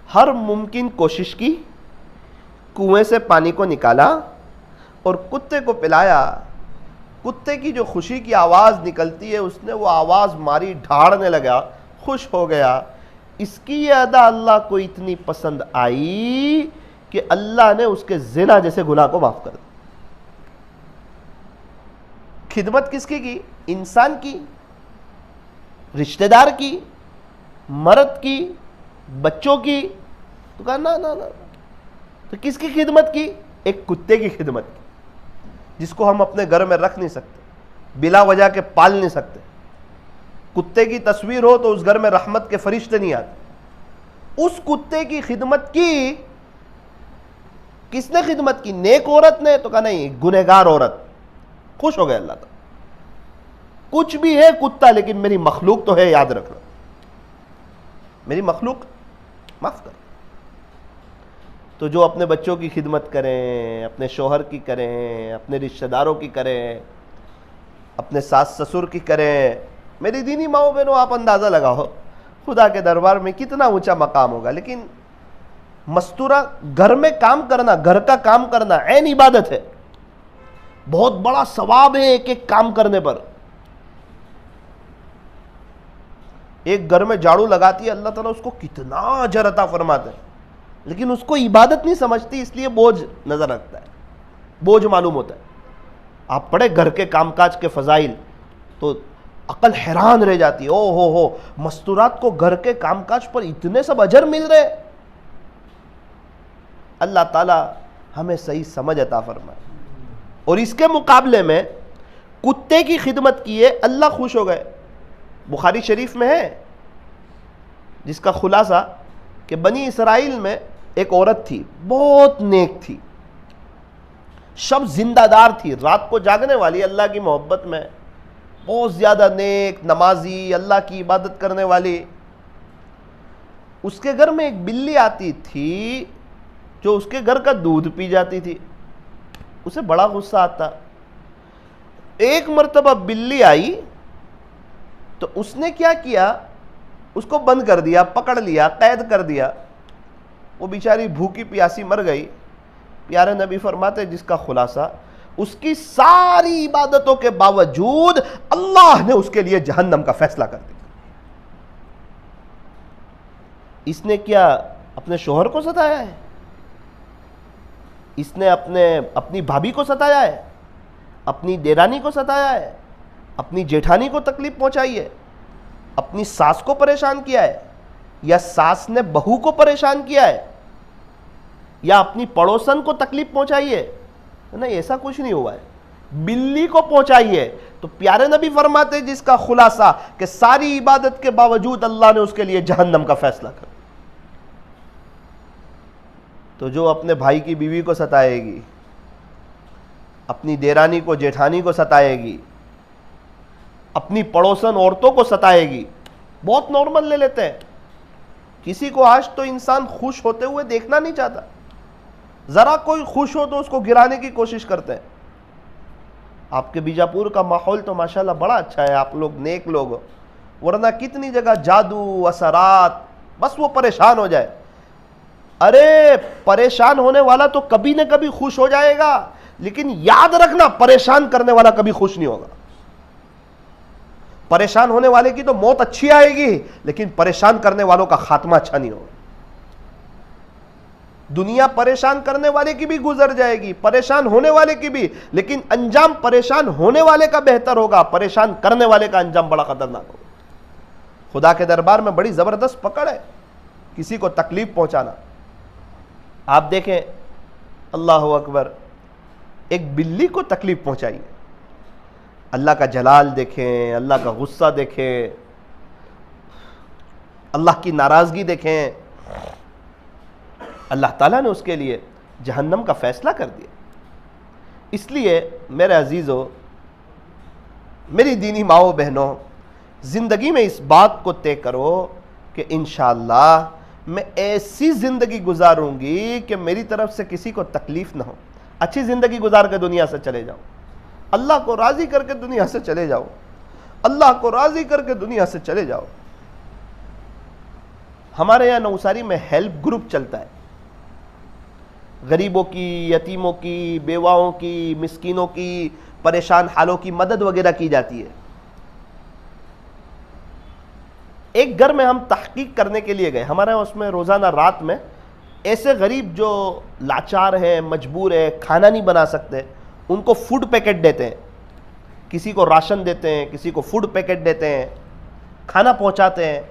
ہر ممکن کوشش کی، کنویں سے پانی کو نکالا اور کتے کو پلایا. کتے کی جو خوشی کی آواز نکلتی ہے، اس نے وہ آواز ماری، ڈھاڑنے لگا، خوش ہو گیا. اس کی یہ ادا اللہ کو اتنی پسند آئی کہ اللہ نے اس کے زنا جیسے گناہ کو معاف کر دیا. خدمت کس کی؟ انسان کی، رشتہ دار کی، مرد کی، بچوں کی. تو کہا نا نا نا. تو کس کی خدمت کی؟ ایک کتے کی خدمت کی، جس کو ہم اپنے گھر میں رکھ نہیں سکتے، بلا وجہ کے پال نہیں سکتے. کتے کی تصویر ہو تو اس گھر میں رحمت کے فرشتے نہیں آتے. اس کتے کی خدمت کی. کس نے خدمت کی؟ نیک عورت نے. تو کہا نہیں، گنہگار عورت. خوش ہو گئے اللہ تعالیٰ. کچھ بھی ہے کتا، لیکن میری مخلوق تو ہے، یاد رکھنا، میری مخلوق معاف کر. تو جو اپنے بچوں کی خدمت کریں، اپنے شوہر کی کریں، اپنے رشتہ داروں کی کریں، اپنے ساس سسر کی کریں، میری دینی ماؤں بہنوں، آپ اندازہ لگاؤ خدا کے دربار میں کتنا اونچا مقام ہوگا. لیکن مستورہ گھر میں کام کرنا، گھر کا کام کرنا عین عبادت ہے. بہت بڑا ثواب ہے ایک ایک کام کرنے پر. ایک گھر میں جھاڑو لگاتی ہے، اللہ تعالیٰ اس کو کتنا اجر عطا فرماتے ہیں، لیکن اس کو عبادت نہیں سمجھتی، اس لیے بوجھ نظر رکھتا ہے، بوجھ معلوم ہوتا ہے. آپ پڑھے گھر کے کام کاج کے فضائل تو عقل حیران رہ جاتی ہے. او ہو مستورات کو گھر کے کام کاج پر اتنے سب اجر مل رہے. اللہ تعالیٰ ہمیں صحیح سمجھ عطا فرمائے. اور اس کے مقابلے میں کتے کی خدمت کی ہے، اللہ خوش ہو گئے. بخاری شریف میں ہے جس کا خلاصہ کہ بنی اسرائیل میں ایک عورت تھی، بہت نیک تھی، شب زندہ دار تھی، رات کو جاگنے والی، اللہ کی محبت میں بہت زیادہ نیک، نمازی، اللہ کی عبادت کرنے والی. اس کے گھر میں ایک بلی آتی تھی جو اس کے گھر کا دودھ پی جاتی تھی. اسے بڑا غصہ آتا. ایک مرتبہ بلی آئی تو اس نے کیا کیا، اس کو بند کر دیا، پکڑ لیا، قید کر دیا. وہ بیچاری بھوکی پیاسی مر گئی. پیارے نبی فرماتے جس کا خلاصہ، اس کی ساری عبادتوں کے باوجود اللہ نے اس کے لیے جہنم کا فیصلہ کر دیا. اس نے کیا اپنے شوہر کو ستایا ہے؟ اس نے اپنی بھابھی کو ستایا ہے؟ اپنی دیرانی کو ستایا ہے؟ اپنی جیٹھانی کو تکلیف پہنچائی ہے؟ اپنی ساس کو پریشان کیا ہے؟ یا ساس نے بہو کو پریشان کیا ہے؟ یا اپنی پڑوسن کو تکلیف پہنچائی ہے؟ نہیں، ایسا کچھ نہیں ہوا ہے. بلی کو پہنچائی ہے. تو پیارے نبی فرماتے جس کا خلاصہ کہ ساری عبادت کے باوجود اللہ نے اس کے لیے جہنم کا فیصلہ کر. تو جو اپنے بھائی کی بیوی کو ستائے گی، اپنی دیرانی کو جیٹھانی کو ستائے گی، اپنی پڑوسن عورتوں کو ستائے گی، بہت نارمل لے لیتے ہیں. کسی کو آج تو انسان خوش ہوتے ہوئے دیکھنا نہیں چاہتا. ذرا کوئی خوش ہو تو اس کو گرانے کی کوشش کرتے ہیں. آپ کے بیجاپور کا ماحول تو ماشاءاللہ بڑا اچھا ہے، آپ لوگ نیک لوگ ہو، ورنہ کتنی جگہ جادو اثرات، بس وہ پریشان ہو جائے. ارے پریشان ہونے والا تو کبھی نہ کبھی خوش ہو جائے گا، لیکن یاد رکھنا پریشان کرنے والا کبھی خوش نہیں ہوگا. پریشان ہونے والے کی تو موت اچھی آئے گی، لیکن پریشان کرنے والوں کا خاتمہ اچھا نہیں ہوگا. دنیا پریشان کرنے والے کی بھی گزر جائے گی، پریشان ہونے والے کی بھی، لیکن انجام پریشان ہونے والے کا بہتر ہوگا، پریشان کرنے والے کا انجام بڑا خطرناک ہوگا. خدا کے دربار میں بڑی زبردست پکڑ ہے کسی کو تکلیف پہنچانا. آپ دیکھیں، اللہ اکبر، ایک بلی کو تکلیف پہنچائی. اللہ کا جلال دیکھیں، اللہ کا غصہ دیکھیں، اللہ کی ناراضگی دیکھیں. اللہ تعالیٰ نے اس کے لیے جہنم کا فیصلہ کر دیا. اس لیے میرے عزیزو، میری دینی ماؤں بہنوں، زندگی میں اس بات کو طے کرو کہ انشاءاللہ میں ایسی زندگی گزاروں گی کہ میری طرف سے کسی کو تکلیف نہ ہو. اچھی زندگی گزار کے دنیا سے چلے جاؤ, اللہ کو راضی کر کے دنیا سے چلے جاؤ, اللہ کو راضی کر کے دنیا سے چلے جاؤ. ہمارے یہاں نوساری میں ہیلپ گروپ چلتا ہے, غریبوں کی, یتیموں کی, بیواؤں کی, مسکینوں کی, پریشان حالوں کی مدد وغیرہ کی جاتی ہے. ایک گھر میں ہم تحقیق کرنے کے لیے گئے, ہمارے اس میں روزانہ رات میں ایسے غریب جو لاچار ہیں, مجبور ہیں, کھانا نہیں بنا سکتے, ان کو فوڈ پیکٹ دیتے ہیں, کسی کو راشن دیتے ہیں, کسی کو فوڈ پیکٹ دیتے ہیں, کھانا پہنچاتے ہیں.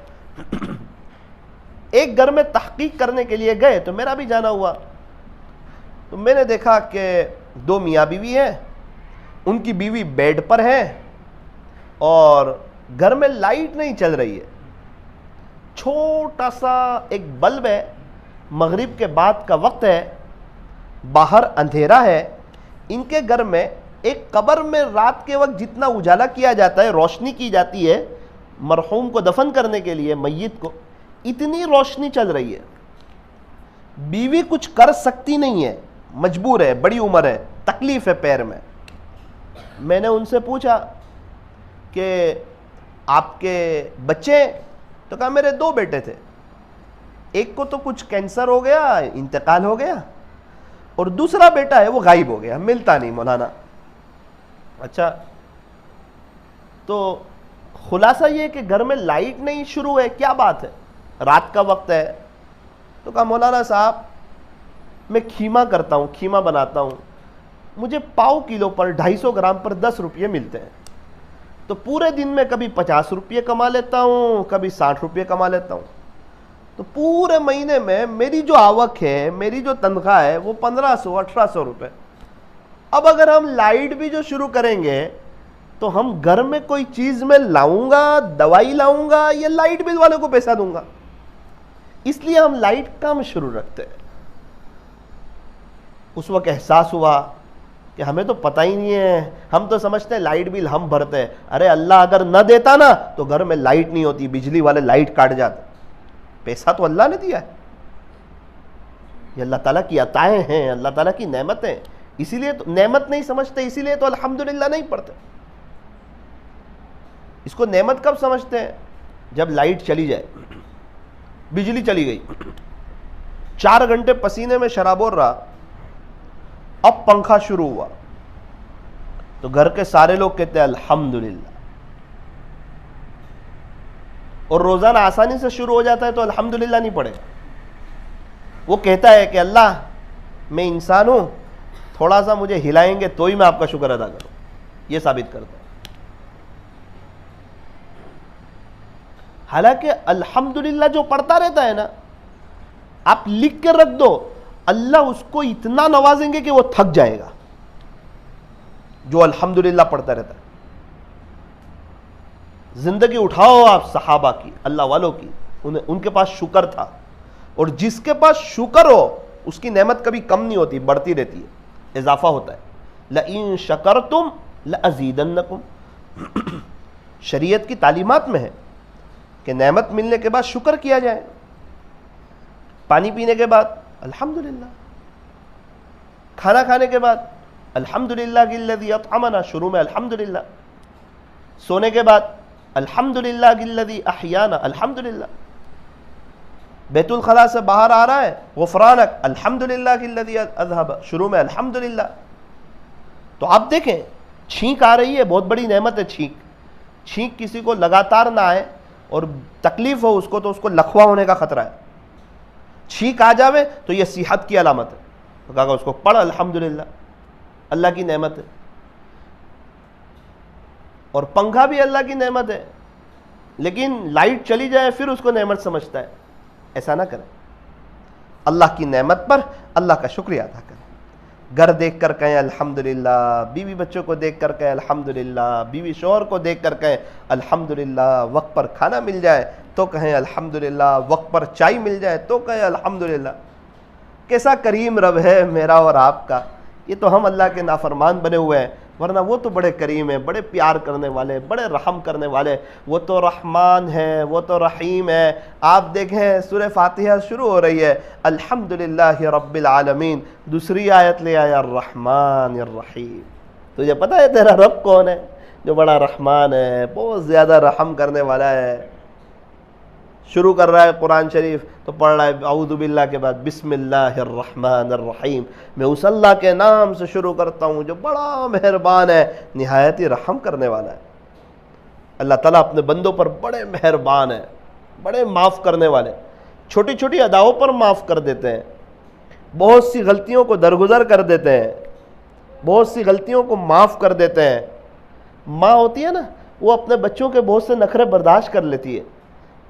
ایک گھر میں تحقیق کرنے کے لیے گئے تو میرا بھی جانا ہوا, تو میں نے دیکھا کہ 2 میاں بیوی ہیں, ان کی بیوی بیڈ پر ہے اور گھر میں لائٹ نہیں چل رہی ہے, چھوٹا سا ایک بلب ہے, مغرب کے بعد کا وقت ہے, باہر اندھیرا ہے. ان کے گھر میں ایک قبر میں رات کے وقت جتنا اجالا کیا جاتا ہے, روشنی کی جاتی ہے مرحوم کو دفن کرنے کے لیے, میت کو, اتنی روشنی چل رہی ہے. بیوی کچھ کر سکتی نہیں ہے, مجبور ہے, بڑی عمر ہے, تکلیف ہے پیر میں. میں نے ان سے پوچھا کہ آپ کے بچے؟ تو کہا میرے 2 بیٹے تھے, ایک کو تو کچھ کینسر ہو گیا, انتقال ہو گیا, اور دوسرا بیٹا ہے وہ غائب ہو گیا, ملتا نہیں مولانا. اچھا, تو خلاصہ یہ کہ گھر میں لائٹ نہیں شروع ہے, کیا بات ہے, رات کا وقت ہے. تو کہا مولانا صاحب میں کھیما کرتا ہوں, کھیما بناتا ہوں, مجھے پاؤ کلو پر 250 گرام پر 10 روپے ملتے ہیں, تو پورے دن میں کبھی 50 روپے کما لیتا ہوں, کبھی 60 روپے کما لیتا ہوں, تو پورے مہینے میں میری جو آوک ہے, میری جو تنخواہ ہے وہ 1500-1800 روپے. اب اگر ہم لائٹ بھی جو شروع کریں گے تو ہم گھر میں کوئی چیز میں لاؤں گا, دوائی لاؤں گا, یا لائٹ بل والے کو پیسہ دوں گا؟ اس لیے ہم لائٹ کم شروع رکھتے ہیں. اس وقت احساس ہوا کہ ہمیں تو پتہ ہی نہیں ہے, ہم تو سمجھتے ہیں لائٹ بل ہم بھرتے ہیں. ارے اللہ اگر نہ دیتا نا تو گھر میں لائٹ نہیں ہوتی, بجلی والے لائٹ کاٹ جاتے. پیسہ تو اللہ نے دیا ہے, یہ اللہ تعالیٰ کی عطائیں ہیں, اللہ تعالیٰ کی نعمتیں. اسی لیے تو نعمت نہیں سمجھتے, اسی لیے تو الحمدللہ نہیں پڑھتے. اس کو نعمت کب سمجھتے ہیں؟ جب لائٹ چلی جائے, بجلی چلی گئی, 4 گھنٹے پسینے میں شرابور رہا, اب پنکھا شروع ہوا تو گھر کے سارے لوگ کہتے ہیں الحمدللہ. اور روزانہ آسانی سے شروع ہو جاتا ہے تو الحمدللہ نہیں پڑے. وہ کہتا ہے کہ اللہ میں انسان ہوں, تھوڑا سا مجھے ہلائیں گے تو ہی میں آپ کا شکر ادا کروں. یہ ثابت کرتا ہے. حالانکہ الحمدللہ جو پڑھتا رہتا ہے نا, آپ لکھ کے رکھ دو, اللہ اس کو اتنا نوازیں گے کہ وہ تھک جائے گا جو الحمدللہ پڑھتا رہتا ہے. زندگی اٹھاؤ آپ صحابہ کی, اللہ والوں کی, ان کے پاس شکر تھا, اور جس کے پاس شکر ہو اس کی نعمت کبھی کم نہیں ہوتی, بڑھتی رہتی ہے, اضافہ ہوتا ہے. لَإِن شَكَرْتُمْ لَأَزِيدَنَّكُمْ. شریعت کی تعلیمات میں ہے کہ نعمت ملنے کے بعد شکر کیا جائے. پانی پینے کے بعد الحمدللہ, کھانا کھانے کے بعد الحمدللہ الذی اطعمنا, شروع میں الحمدللہ, سونے کے بعد الحمدللہ الذی احیانا, الحمدللہ, بیت الخلاء سے باہر آ رہا ہے غفرانک الحمدللہ الذی اذهب, شروع میں الحمدللہ. تو آپ دیکھیں چھینک آ رہی ہے, بہت بڑی نعمت ہے چھینک. چھینک کسی کو لگاتار نہ آئے اور تکلیف ہو اس کو, تو اس کو لکھوا ہونے کا خطرہ ہے. چھینک آ جاوے تو یہ صحت کی علامت ہے, تو کہا اس کو پڑھ الحمدللہ, اللہ کی نعمت ہے. اور پنکھا بھی اللہ کی نعمت ہے, لیکن لائٹ چلی جائے پھر اس کو نعمت سمجھتا ہے. ایسا نہ کریں, اللہ کی نعمت پر اللہ کا شکریہ ادا کریں. گھر دیکھ کر کہیں الحمدللہ, بیوی بچوں کو دیکھ کر کہیں الحمدللہ, بیوی شوہر کو دیکھ کر کہیں الحمدللہ, وقت پر کھانا مل جائے تو کہیں الحمدللہ, وقت پر چائے مل جائے تو کہیں الحمدللہ. کیسا کریم رب ہے میرا اور آپ کا, یہ تو ہم اللہ کے نافرمان بنے ہوئے ہیں، ورنہ وہ تو بڑے کریم ہیں، بڑے پیار کرنے والے، بڑے رحم کرنے والے، وہ تو رحمان ہے، وہ تو رحیم ہے۔ آپ دیکھیں سورہ فاتحہ شروع ہو رہی ہے الحمدللہ رب العالمین، دوسری آیت لے آیا الرحمن الرحیم۔ تجھے پتہ ہے تیرا رب کون ہے؟ جو بڑا رحمان ہے، بہت زیادہ رحم کرنے والا ہے۔ شروع کر رہا ہے قرآن شریف تو پڑھ رہا ہے اعوذ باللہ کے بعد بسم اللہ الرحمن الرحیم، میں اس اللہ کے نام سے شروع کرتا ہوں جو بڑا مہربان ہے، نہایت ہی رحم کرنے والا ہے۔ اللہ تعالیٰ اپنے بندوں پر بڑے مہربان ہیں، بڑے معاف کرنے والے، چھوٹی چھوٹی اداؤں پر معاف کر دیتے ہیں، بہت سی غلطیوں کو درگزر کر دیتے ہیں، بہت سی غلطیوں کو معاف کر دیتے ہیں۔ ماں ہوتی ہے نا، وہ اپنے بچوں کے بہت سے نخرے برداشت کر لیتی ہے،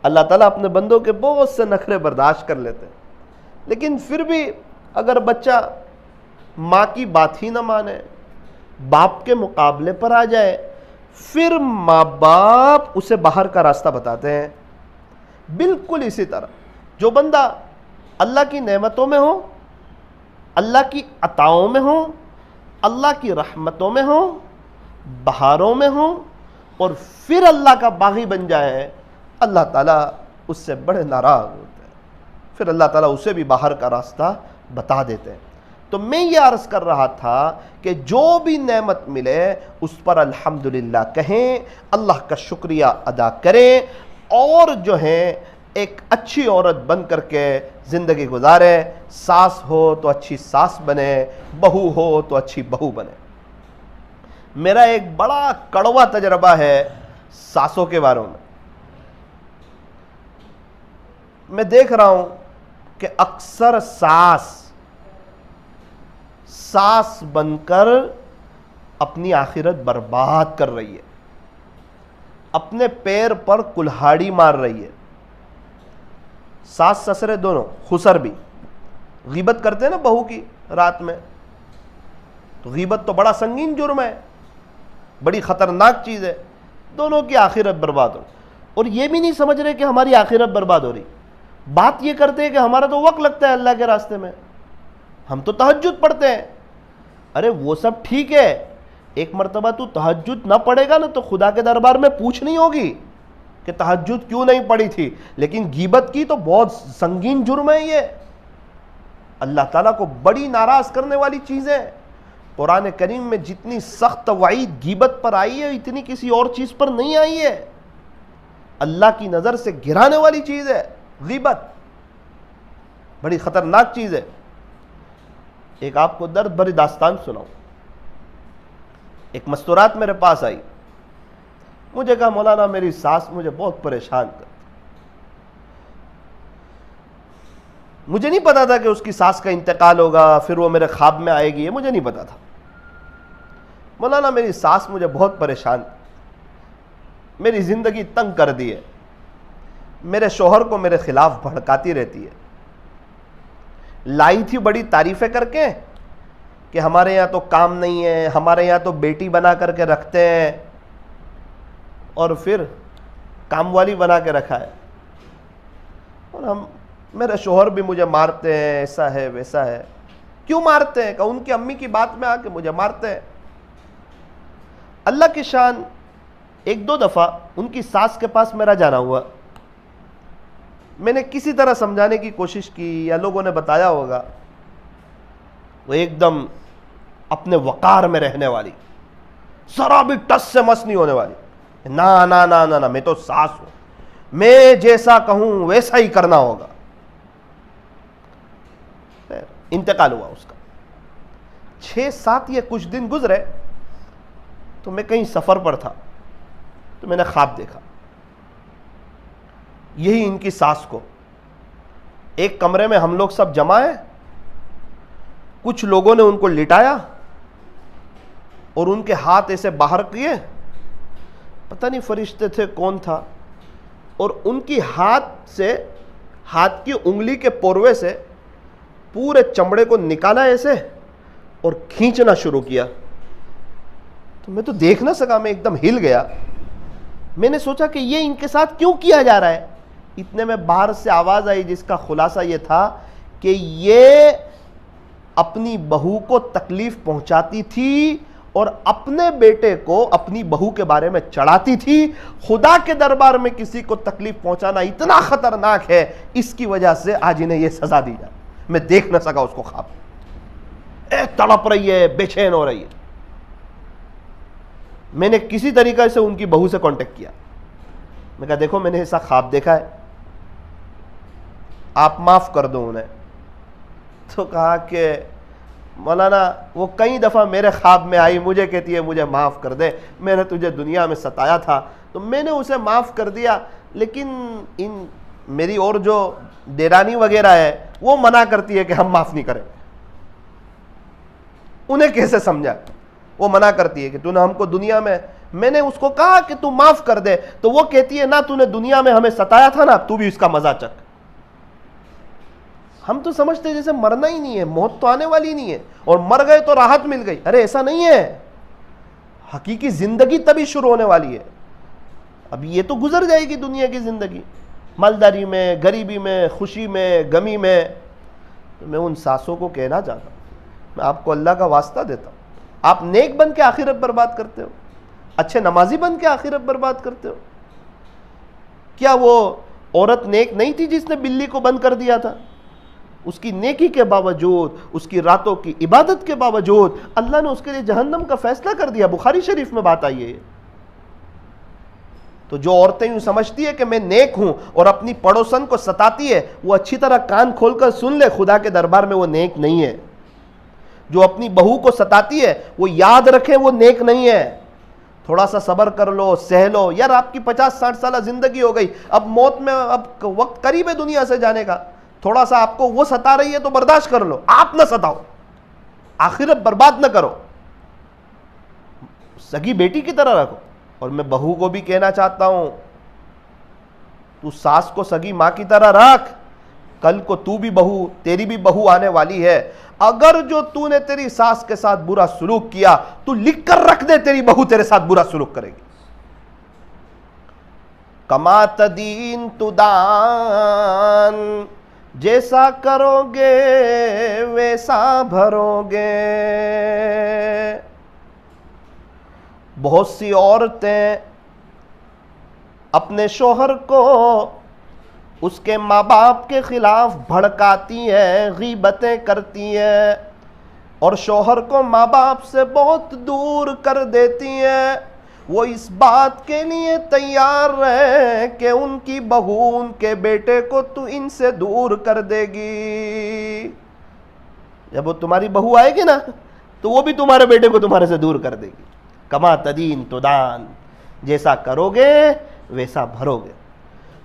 اللہ تعالیٰ اپنے بندوں کے بہت سے نخرے برداشت کر لیتے ہیں، لیکن پھر بھی اگر بچہ ماں کی بات ہی نہ مانے، باپ کے مقابلے پر آ جائے، پھر ماں باپ اسے باہر کا راستہ بتاتے ہیں۔ بالکل اسی طرح جو بندہ اللہ کی نعمتوں میں ہو، اللہ کی عطاؤں میں ہو، اللہ کی رحمتوں میں ہو، بہاروں میں ہو، اور پھر اللہ کا باغی بن جائے، اللہ تعالیٰ اس سے بڑے ناراض ہوتے ہیں، پھر اللہ تعالیٰ اسے بھی باہر کا راستہ بتا دیتے ہیں۔ تو میں یہ عرض کر رہا تھا کہ جو بھی نعمت ملے اس پر الحمدللہ کہیں، اللہ کا شکریہ ادا کریں، اور جو ہیں ایک اچھی عورت بن کر کے زندگی گزارے۔ ساس ہو تو اچھی ساس بنے، بہو ہو تو اچھی بہو بنے۔ میرا ایک بڑا کڑوا تجربہ ہے ساسوں کے بارے میں۔ میں دیکھ رہا ہوں کہ اکثر ساس بن کر اپنی آخرت برباد کر رہی ہے، اپنے پیر پر کلہاڑی مار رہی ہے۔ ساس سسرے دونوں، خسر بھی غیبت کرتے ہیں نا بہو کی رات میں، تو غیبت تو بڑا سنگین جرم ہے، بڑی خطرناک چیز ہے، دونوں کی آخرت برباد ہو، اور یہ بھی نہیں سمجھ رہے کہ ہماری آخرت برباد ہو رہی۔ بات یہ کرتے ہیں کہ ہمارا تو وقت لگتا ہے اللہ کے راستے میں، ہم تو تہجد پڑھتے ہیں۔ ارے وہ سب ٹھیک ہے، ایک مرتبہ تو تہجد نہ پڑھے گا نا تو خدا کے دربار میں پوچھنی ہوگی کہ تہجد کیوں نہیں پڑھی تھی، لیکن غیبت کی تو بہت سنگین جرم ہے، یہ اللہ تعالیٰ کو بڑی ناراض کرنے والی چیز ہے۔ قرآن کریم میں جتنی سخت وعید غیبت پر آئی ہے اتنی کسی اور چیز پر نہیں آئی ہے۔ اللہ کی نظر سے گرانے والی چیز ہے غیبت، بڑی خطرناک چیز ہے۔ ایک آپ کو درد بھری داستان سناؤں۔ ایک مستورات میرے پاس آئی، مجھے کہا مولانا میری ساس مجھے بہت پریشان کرتی، مجھے نہیں پتا تھا کہ اس کی ساس کا انتقال ہوگا، پھر وہ میرے خواب میں آئے گی، یہ مجھے نہیں پتا تھا۔ مولانا میری ساس مجھے بہت پریشان، میری زندگی تنگ کر دی ہے، میرے شوہر کو میرے خلاف بھڑکاتی رہتی ہے۔ لائی تھی بڑی تعریفیں کر کے کہ ہمارے یہاں تو کام نہیں ہے، ہمارے یہاں تو بیٹی بنا کر کے رکھتے ہیں، اور پھر کام والی بنا کے رکھا ہے، اور میرے شوہر بھی مجھے مارتے ہیں، ایسا ہے ویسا ہے۔ کیوں مارتے ہیں؟ کہ ان کی امی کی بات میں آ کے مجھے مارتے ہیں۔ اللہ کی شان، ایک دو دفعہ ان کی ساس کے پاس میرا جانا ہوا، میں نے کسی طرح سمجھانے کی کوشش کی یا لوگوں نے بتایا ہوگا، وہ ایک دم اپنے وقار میں رہنے والی، ذرا بھی ٹس سے مس نہیں ہونے والی، نا نا نا نا نا میں تو ساس ہوں، میں جیسا کہوں ویسا ہی کرنا ہوگا۔ انتقال ہوا اس کا، 6-7 یہ کچھ دن گزرے تو میں کہیں سفر پر تھا، تو میں نے خواب دیکھا یہی ان کی ساس کو، ایک کمرے میں ہم لوگ سب جمع ہیں، کچھ لوگوں نے ان کو لٹایا اور ان کے ہاتھ ایسے باہر کیے، پتہ نہیں فرشتے تھے کون تھا، اور ان کی ہاتھ کی انگلی کے پوروے سے پورے چمڑے کو نکالا ایسے اور کھینچنا شروع کیا۔ تو میں تو دیکھ نہ سکا، میں ایک دم ہل گیا۔ میں نے سوچا کہ یہ ان کے ساتھ کیوں کیا جا رہا ہے؟ اتنے میں باہر سے آواز آئی جس کا خلاصہ یہ تھا کہ یہ اپنی بہو کو تکلیف پہنچاتی تھی اور اپنے بیٹے کو اپنی بہو کے بارے میں چڑھاتی تھی. خدا کے دربار میں کسی کو تکلیف پہنچانا اتنا خطرناک ہے, اس کی وجہ سے آج انہیں یہ سزا دی جائے. میں دیکھ نہ سکا اس کو خواب, تڑپ رہی ہے, بے چین ہو رہی ہے. میں نے کسی طریقے سے ان کی بہو سے کانٹیکٹ کیا. میں کہا دیکھو میں نے ایسا خواب دیکھا ہے, آپ معاف کر دو انہیں. تو کہا کہ مولانا وہ کئی دفعہ میرے خواب میں آئی, مجھے کہتی ہے مجھے معاف کر دے, میں نے تجھے دنیا میں ستایا تھا تو میں نے اسے معاف کر دیا, لیکن میری اور جو دیرانی وغیرہ ہے وہ منع کرتی ہے کہ ہم معاف نہیں کریں. انہیں کیسے سمجھا؟ وہ منع کرتی ہے کہ تو نے ہم کو دنیا میں نے اس کو کہا کہ تو معاف کر دے, تو وہ کہتی ہے نہ تو نے دنیا میں ہمیں ستایا تھا نا, تو بھی اس کا مزہ چکھ. ہم تو سمجھتے جیسے مرنا ہی نہیں ہے, موت تو آنے والی نہیں ہے, اور مر گئے تو راحت مل گئی. ارے ایسا نہیں ہے, حقیقی زندگی تبھی شروع ہونے والی ہے. اب یہ تو گزر جائے گی دنیا کی زندگی, مالداری میں, غریبی میں, خوشی میں, غمی میں. تو میں ان ساسوں کو کہنا چاہتا ہوں, میں آپ کو اللہ کا واسطہ دیتا ہوں, آپ نیک بن کے آخرت برباد کرتے ہو, اچھے نمازی بن کے آخرت برباد کرتے ہو. کیا وہ عورت نیک نہیں تھی جس نے بلی کو بند کر دیا تھا؟ اس کی نیکی کے باوجود, اس کی راتوں کی عبادت کے باوجود اللہ نے اس کے لیے جہنم کا فیصلہ کر دیا. بخاری شریف میں بات آئی ہے. تو جو عورتیں یوں سمجھتی ہے کہ میں نیک ہوں اور اپنی پڑوسن کو ستاتی ہے, وہ اچھی طرح کان کھول کر سن لے, خدا کے دربار میں وہ نیک نہیں ہے. جو اپنی بہو کو ستاتی ہے وہ یاد رکھے وہ نیک نہیں ہے. تھوڑا سا صبر کر لو, سہ لو. یار آپ کی 50-60 سالہ زندگی ہو گئی, اب موت میں اب وقت قریب ہے دنیا سے جانے کا. تھوڑا سا آپ کو وہ ستا رہی ہے تو برداشت کر لو, آپ نہ ستاؤ, آخرت برباد نہ کرو, سگی بیٹی کی طرح رکھو. اور میں بہو کو بھی کہنا چاہتا ہوں, تو ساس کو سگی ماں کی طرح رکھ. کل کو تو بھی بہو, تیری بھی بہو آنے والی ہے. اگر جو تو نے تیری ساس کے ساتھ برا سلوک کیا, تو لکھ کر رکھ دے تیری بہو تیرے ساتھ برا سلوک کرے گی. کما تدین تدان, جیسا کرو گے ویسا بھرو گے. بہت سی عورتیں اپنے شوہر کو اس کے ماں باپ کے خلاف بھڑکاتی ہیں, غیبتیں کرتی ہیں, اور شوہر کو ماں باپ سے بہت دور کر دیتی ہیں. وہ اس بات کے لیے تیار رہے کہ ان کی بہو ان کے بیٹے کو تو ان سے دور کر دے گی. جب وہ تمہاری بہو آئے گی نا تو وہ بھی تمہارے بیٹے کو تمہارے سے دور کر دے گی. کما تدین تدان, جیسا کرو گے ویسا بھرو گے.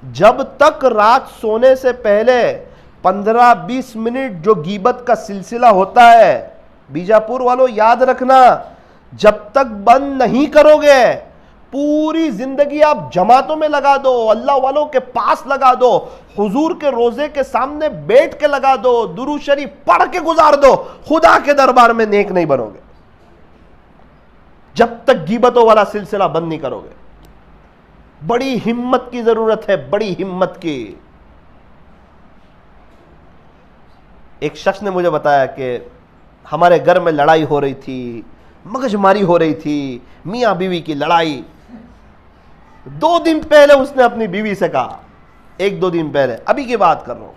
جب تک رات سونے سے پہلے 15-20 منٹ جو غیبت کا سلسلہ ہوتا ہے, بیجاپور والوں یاد رکھنا, جب تک بند نہیں کرو گے, پوری زندگی آپ جماعتوں میں لگا دو, اللہ والوں کے پاس لگا دو, حضور کے روزے کے سامنے بیٹھ کے لگا دو, درود شریف پڑھ کے گزار دو, خدا کے دربار میں نیک نہیں بنو گے جب تک غیبتوں والا سلسلہ بند نہیں کرو گے. بڑی ہمت کی ضرورت ہے, بڑی ہمت کی. ایک شخص نے مجھے بتایا کہ ہمارے گھر میں لڑائی ہو رہی تھی, مگج ماری ہو رہی تھی, میاں بیوی کی لڑائی. 2 دن پہلے اس نے اپنی بیوی سے کہا, 1-2 دن پہلے, ابھی کی بات کر رہا ہوں,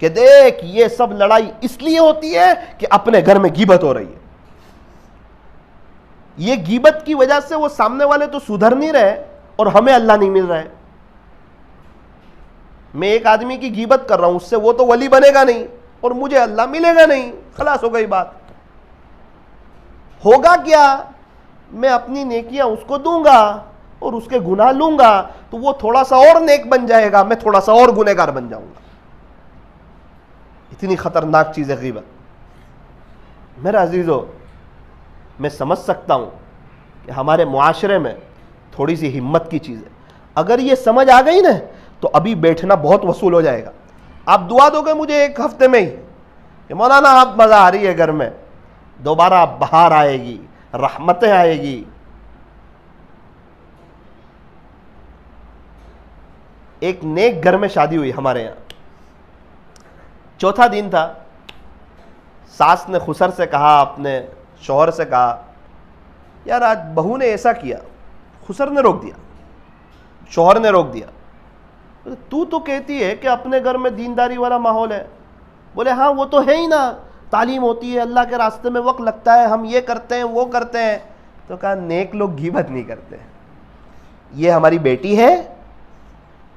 کہ دیکھ یہ سب لڑائی اس لیے ہوتی ہے کہ اپنے گھر میں غیبت ہو رہی ہے. یہ غیبت کی وجہ سے وہ سامنے والے تو سدھر نہیں رہے اور ہمیں اللہ نہیں مل رہا ہے. میں ایک آدمی کی غیبت کر رہا ہوں, اس سے وہ تو ولی بنے گا نہیں اور مجھے اللہ ملے گا نہیں, خلاص ہو گئی بات. ہوگا کیا, میں اپنی نیکیاں اس کو دوں گا اور اس کے گناہ لوں گا, تو وہ تھوڑا سا اور نیک بن جائے گا, میں تھوڑا سا اور گنہگار بن جاؤں گا. اتنی خطرناک چیز ہے غیبت. میرے عزیزو, میں سمجھ سکتا ہوں کہ ہمارے معاشرے میں تھوڑی سی ہمت کی چیز ہے. اگر یہ سمجھ آ گئی نا تو ابھی بیٹھنا بہت وصول ہو جائے گا. آپ دعا دو گے مجھے 1 ہفتے میں ہی کہ مولانا آپ مزہ آ رہی ہے گھر میں, دوبارہ بہار آئے گی, رحمتیں آئے گی. ایک نیک گھر میں شادی ہوئی ہمارے یہاں, 4تھا دن تھا, ساس نے خسر سے کہا, اپنے شوہر سے کہا, یار آج بہو نے ایسا کیا. خسر نے روک دیا, شوہر نے روک دیا. تو کہتی ہے کہ اپنے گھر میں دینداری والا ماحول ہے. بولے ہاں وہ تو ہے ہی نا, تعلیم ہوتی ہے, اللہ کے راستے میں وقت لگتا ہے, ہم یہ کرتے ہیں وہ کرتے ہیں. تو کہا نیک لوگ غیبت نہیں کرتے. یہ ہماری بیٹی ہے,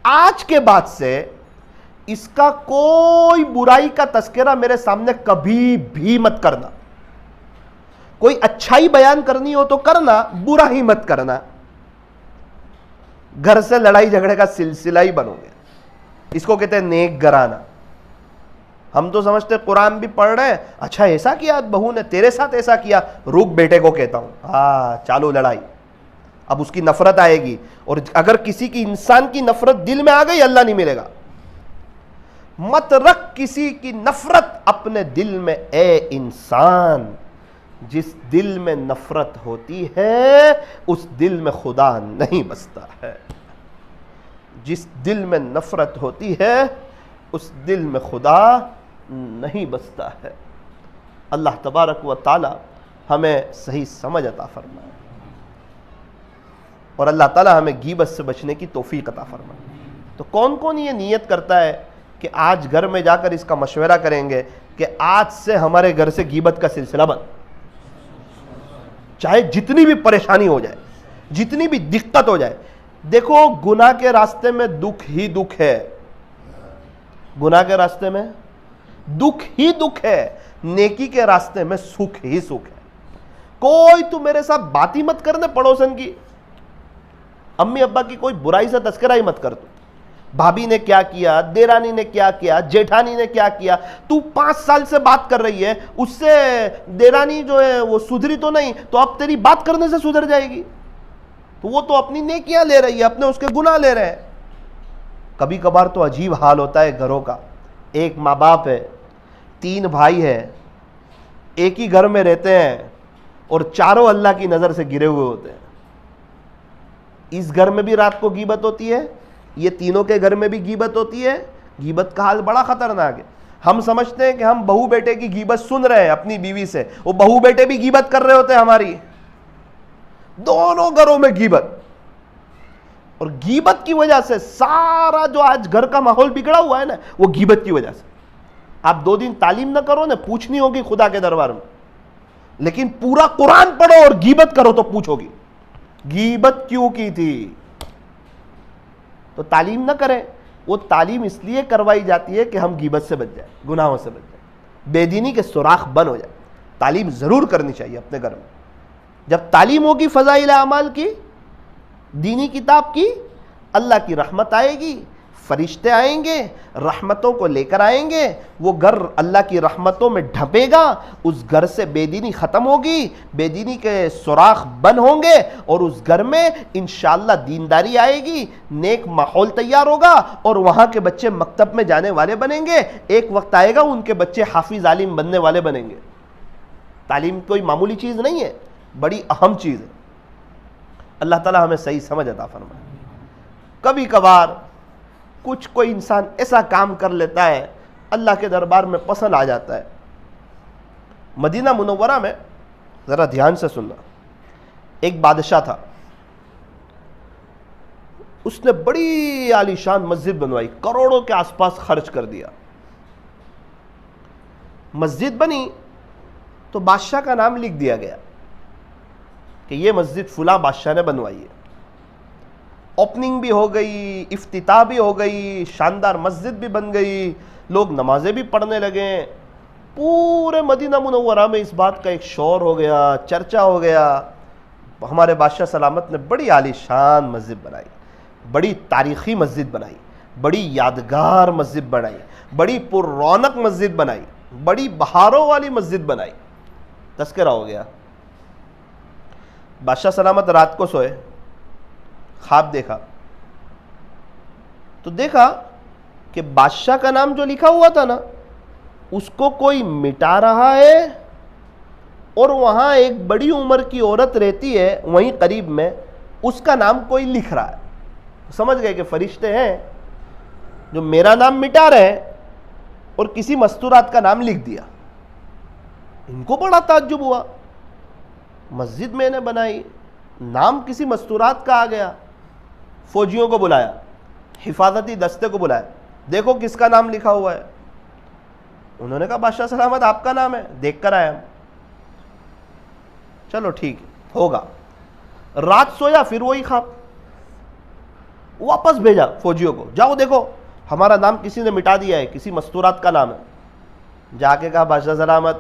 آج کے بعد سے اس کا کوئی برائی کا تذکرہ میرے سامنے کبھی بھی مت کرنا. کوئی اچھائی بیان کرنی ہو تو کرنا, برا ہی مت کرنا. گھر سے لڑائی جھگڑے کا سلسلہ ہی بنو گے. اس کو کہتے ہیں نیک گرانا. ہم تو سمجھتے قرآن بھی پڑھ رہے ہیں, اچھا ایسا کیا بہو نے تیرے ساتھ, ایسا کیا, رک بیٹے کو کہتا ہوں, ہاں چالو لڑائی. اب اس کی نفرت آئے گی, اور اگر کسی کی انسان کی نفرت دل میں آ گئی اللہ نہیں ملے گا. مت رکھ کسی کی نفرت اپنے دل میں اے انسان. جس دل میں نفرت ہوتی ہے اس دل میں خدا نہیں بستا ہے. جس دل میں نفرت ہوتی ہے اس دل میں خدا نہیں بستا ہے. اللہ تبارک و تعالی ہمیں صحیح سمجھ عطا فرمائے, اور اللہ تعالی ہمیں غیبت سے بچنے کی توفیق عطا فرمائے. تو کون کون یہ نیت کرتا ہے کہ آج گھر میں جا کر اس کا مشورہ کریں گے کہ آج سے ہمارے گھر سے غیبت کا سلسلہ بند, چاہے جتنی بھی پریشانی ہو جائے, جتنی بھی دقت ہو جائے. دیکھو گناہ کے راستے میں دکھ ہی دکھ ہے, گناہ کے راستے میں دکھ ہی دکھ ہے, نیکی کے راستے میں سکھ ہی سکھ ہے. کوئی تو میرے ساتھ بات ہی مت کرنے پڑوسن کی, امی ابا کی کوئی برائی سے تذکرہ ہی مت کر. تو بھابھی نے کیا کیا, دیرانی نے کیا کیا, جیٹھانی نے کیا کیا, تو 5 سال سے بات کر رہی ہے, اس سے دیرانی جو ہے وہ سدھری تو نہیں, تو اب تیری بات کرنے سے سدھر جائے گی. تو وہ تو اپنی نیکیاں لے رہی ہے, اپنے اس کے گناہ لے رہے ہیں. کبھی کبھار تو عجیب حال ہوتا ہے گھروں کا. ایک ماں باپ ہے, 3 بھائی ہیں, ایک ہی گھر میں رہتے ہیں, اور چاروں اللہ کی نظر سے گرے ہوئے ہوتے ہیں. اس گھر میں بھی رات کو غیبت ہوتی ہے, یہ تینوں کے گھر میں بھی غیبت ہوتی ہے. غیبت کا حال بڑا خطرناک ہے. ہم سمجھتے ہیں کہ ہم بہو بیٹے کی غیبت سن رہے ہیں اپنی بیوی سے, وہ بہو بیٹے بھی غیبت کر رہے ہوتے ہیں ہماری. دونوں گھروں میں غیبت, اور غیبت کی وجہ سے سارا جو آج گھر کا ماحول بگڑا ہوا ہے نا, وہ غیبت کی وجہ سے. آپ 2 دن تعلیم نہ کرو نا, پوچھنی ہوگی خدا کے دربار میں, لیکن پورا قرآن پڑھو اور غیبت کرو تو پوچھو گی غیبت کیوں کی تھی. تو تعلیم نہ کریں, وہ تعلیم اس لیے کروائی جاتی ہے کہ ہم غیبت سے بچ جائیں, گناہوں سے بچ جائیں, بے دینی کے سوراخ بند ہو جائے. تعلیم ضرور کرنی چاہیے اپنے گھر میں. جب تعلیم ہوگی فضائل اعمال کی, دینی کتاب کی, اللہ کی رحمت آئے گی, فرشتے آئیں گے, رحمتوں کو لے کر آئیں گے, وہ گھر اللہ کی رحمتوں میں ڈھپے گا, اس گھر سے بے دینی ختم ہوگی, بے دینی کے سوراخ بند ہوں گے, اور اس گھر میں انشاءاللہ دینداری آئے گی, نیک ماحول تیار ہوگا, اور وہاں کے بچے مکتب میں جانے والے بنیں گے. ایک وقت آئے گا ان کے بچے حافظ عالم بننے والے بنیں گے. تعلیم کوئی معمولی چیز نہیں ہے, بڑی اہم چیز ہے. اللہ تعالی ہمیں صحیح سمجھ عطا فرمائے. کبھی کبھار کوئی انسان ایسا کام کر لیتا ہے اللہ کے دربار میں پسند آ جاتا ہے. مدینہ منورہ میں ذرا دھیان سے سننا, ایک بادشاہ تھا, اس نے بڑی عالیشان مسجد بنوائی, کروڑوں کے آس پاس خرچ کر دیا. مسجد بنی تو بادشاہ کا نام لکھ دیا گیا کہ یہ مسجد فلاں بادشاہ نے بنوائی ہے. اوپننگ بھی ہو گئی, افتتاح بھی ہو گئی, شاندار مسجد بھی بن گئی, لوگ نمازیں بھی پڑھنے لگے. پورے مدینہ منورہ میں اس بات کا ایک شور ہو گیا, چرچا ہو گیا. ہمارے بادشاہ سلامت نے بڑی عالی شان مسجد بنائی, بڑی تاریخی مسجد بنائی, بڑی یادگار مسجد بنائی, بڑی پر رونق مسجد بنائی, بڑی بہاروں والی مسجد بنائی. تذکرہ ہو گیا. بادشاہ سلامت رات کو سوئے, خواب دیکھا, تو دیکھا کہ بادشاہ کا نام جو لکھا ہوا تھا نا, اس کو کوئی مٹا رہا ہے, اور وہاں ایک بڑی عمر کی عورت رہتی ہے وہیں قریب میں, اس کا نام کوئی لکھ رہا ہے. سمجھ گئے کہ فرشتے ہیں جو میرا نام مٹا رہے ہیں اور کسی مستورات کا نام لکھ دیا. ان کو بڑا تعجب ہوا، مسجد میں نے بنائی، نام کسی مستورات کا آ گیا، فوجیوں کو بلایا، حفاظتی دستے کو بلایا، دیکھو کس کا نام لکھا ہوا ہے۔ انہوں نے کہا بادشاہ سلامت آپ کا نام ہے، دیکھ کر آئے ہم۔ چلو ٹھیک ہوگا، رات سویا پھر وہی خواب، واپس بھیجا فوجیوں کو، جاؤ دیکھو ہمارا نام کسی نے مٹا دیا ہے، کسی مستورات کا نام ہے۔ جا کے کہا بادشاہ سلامت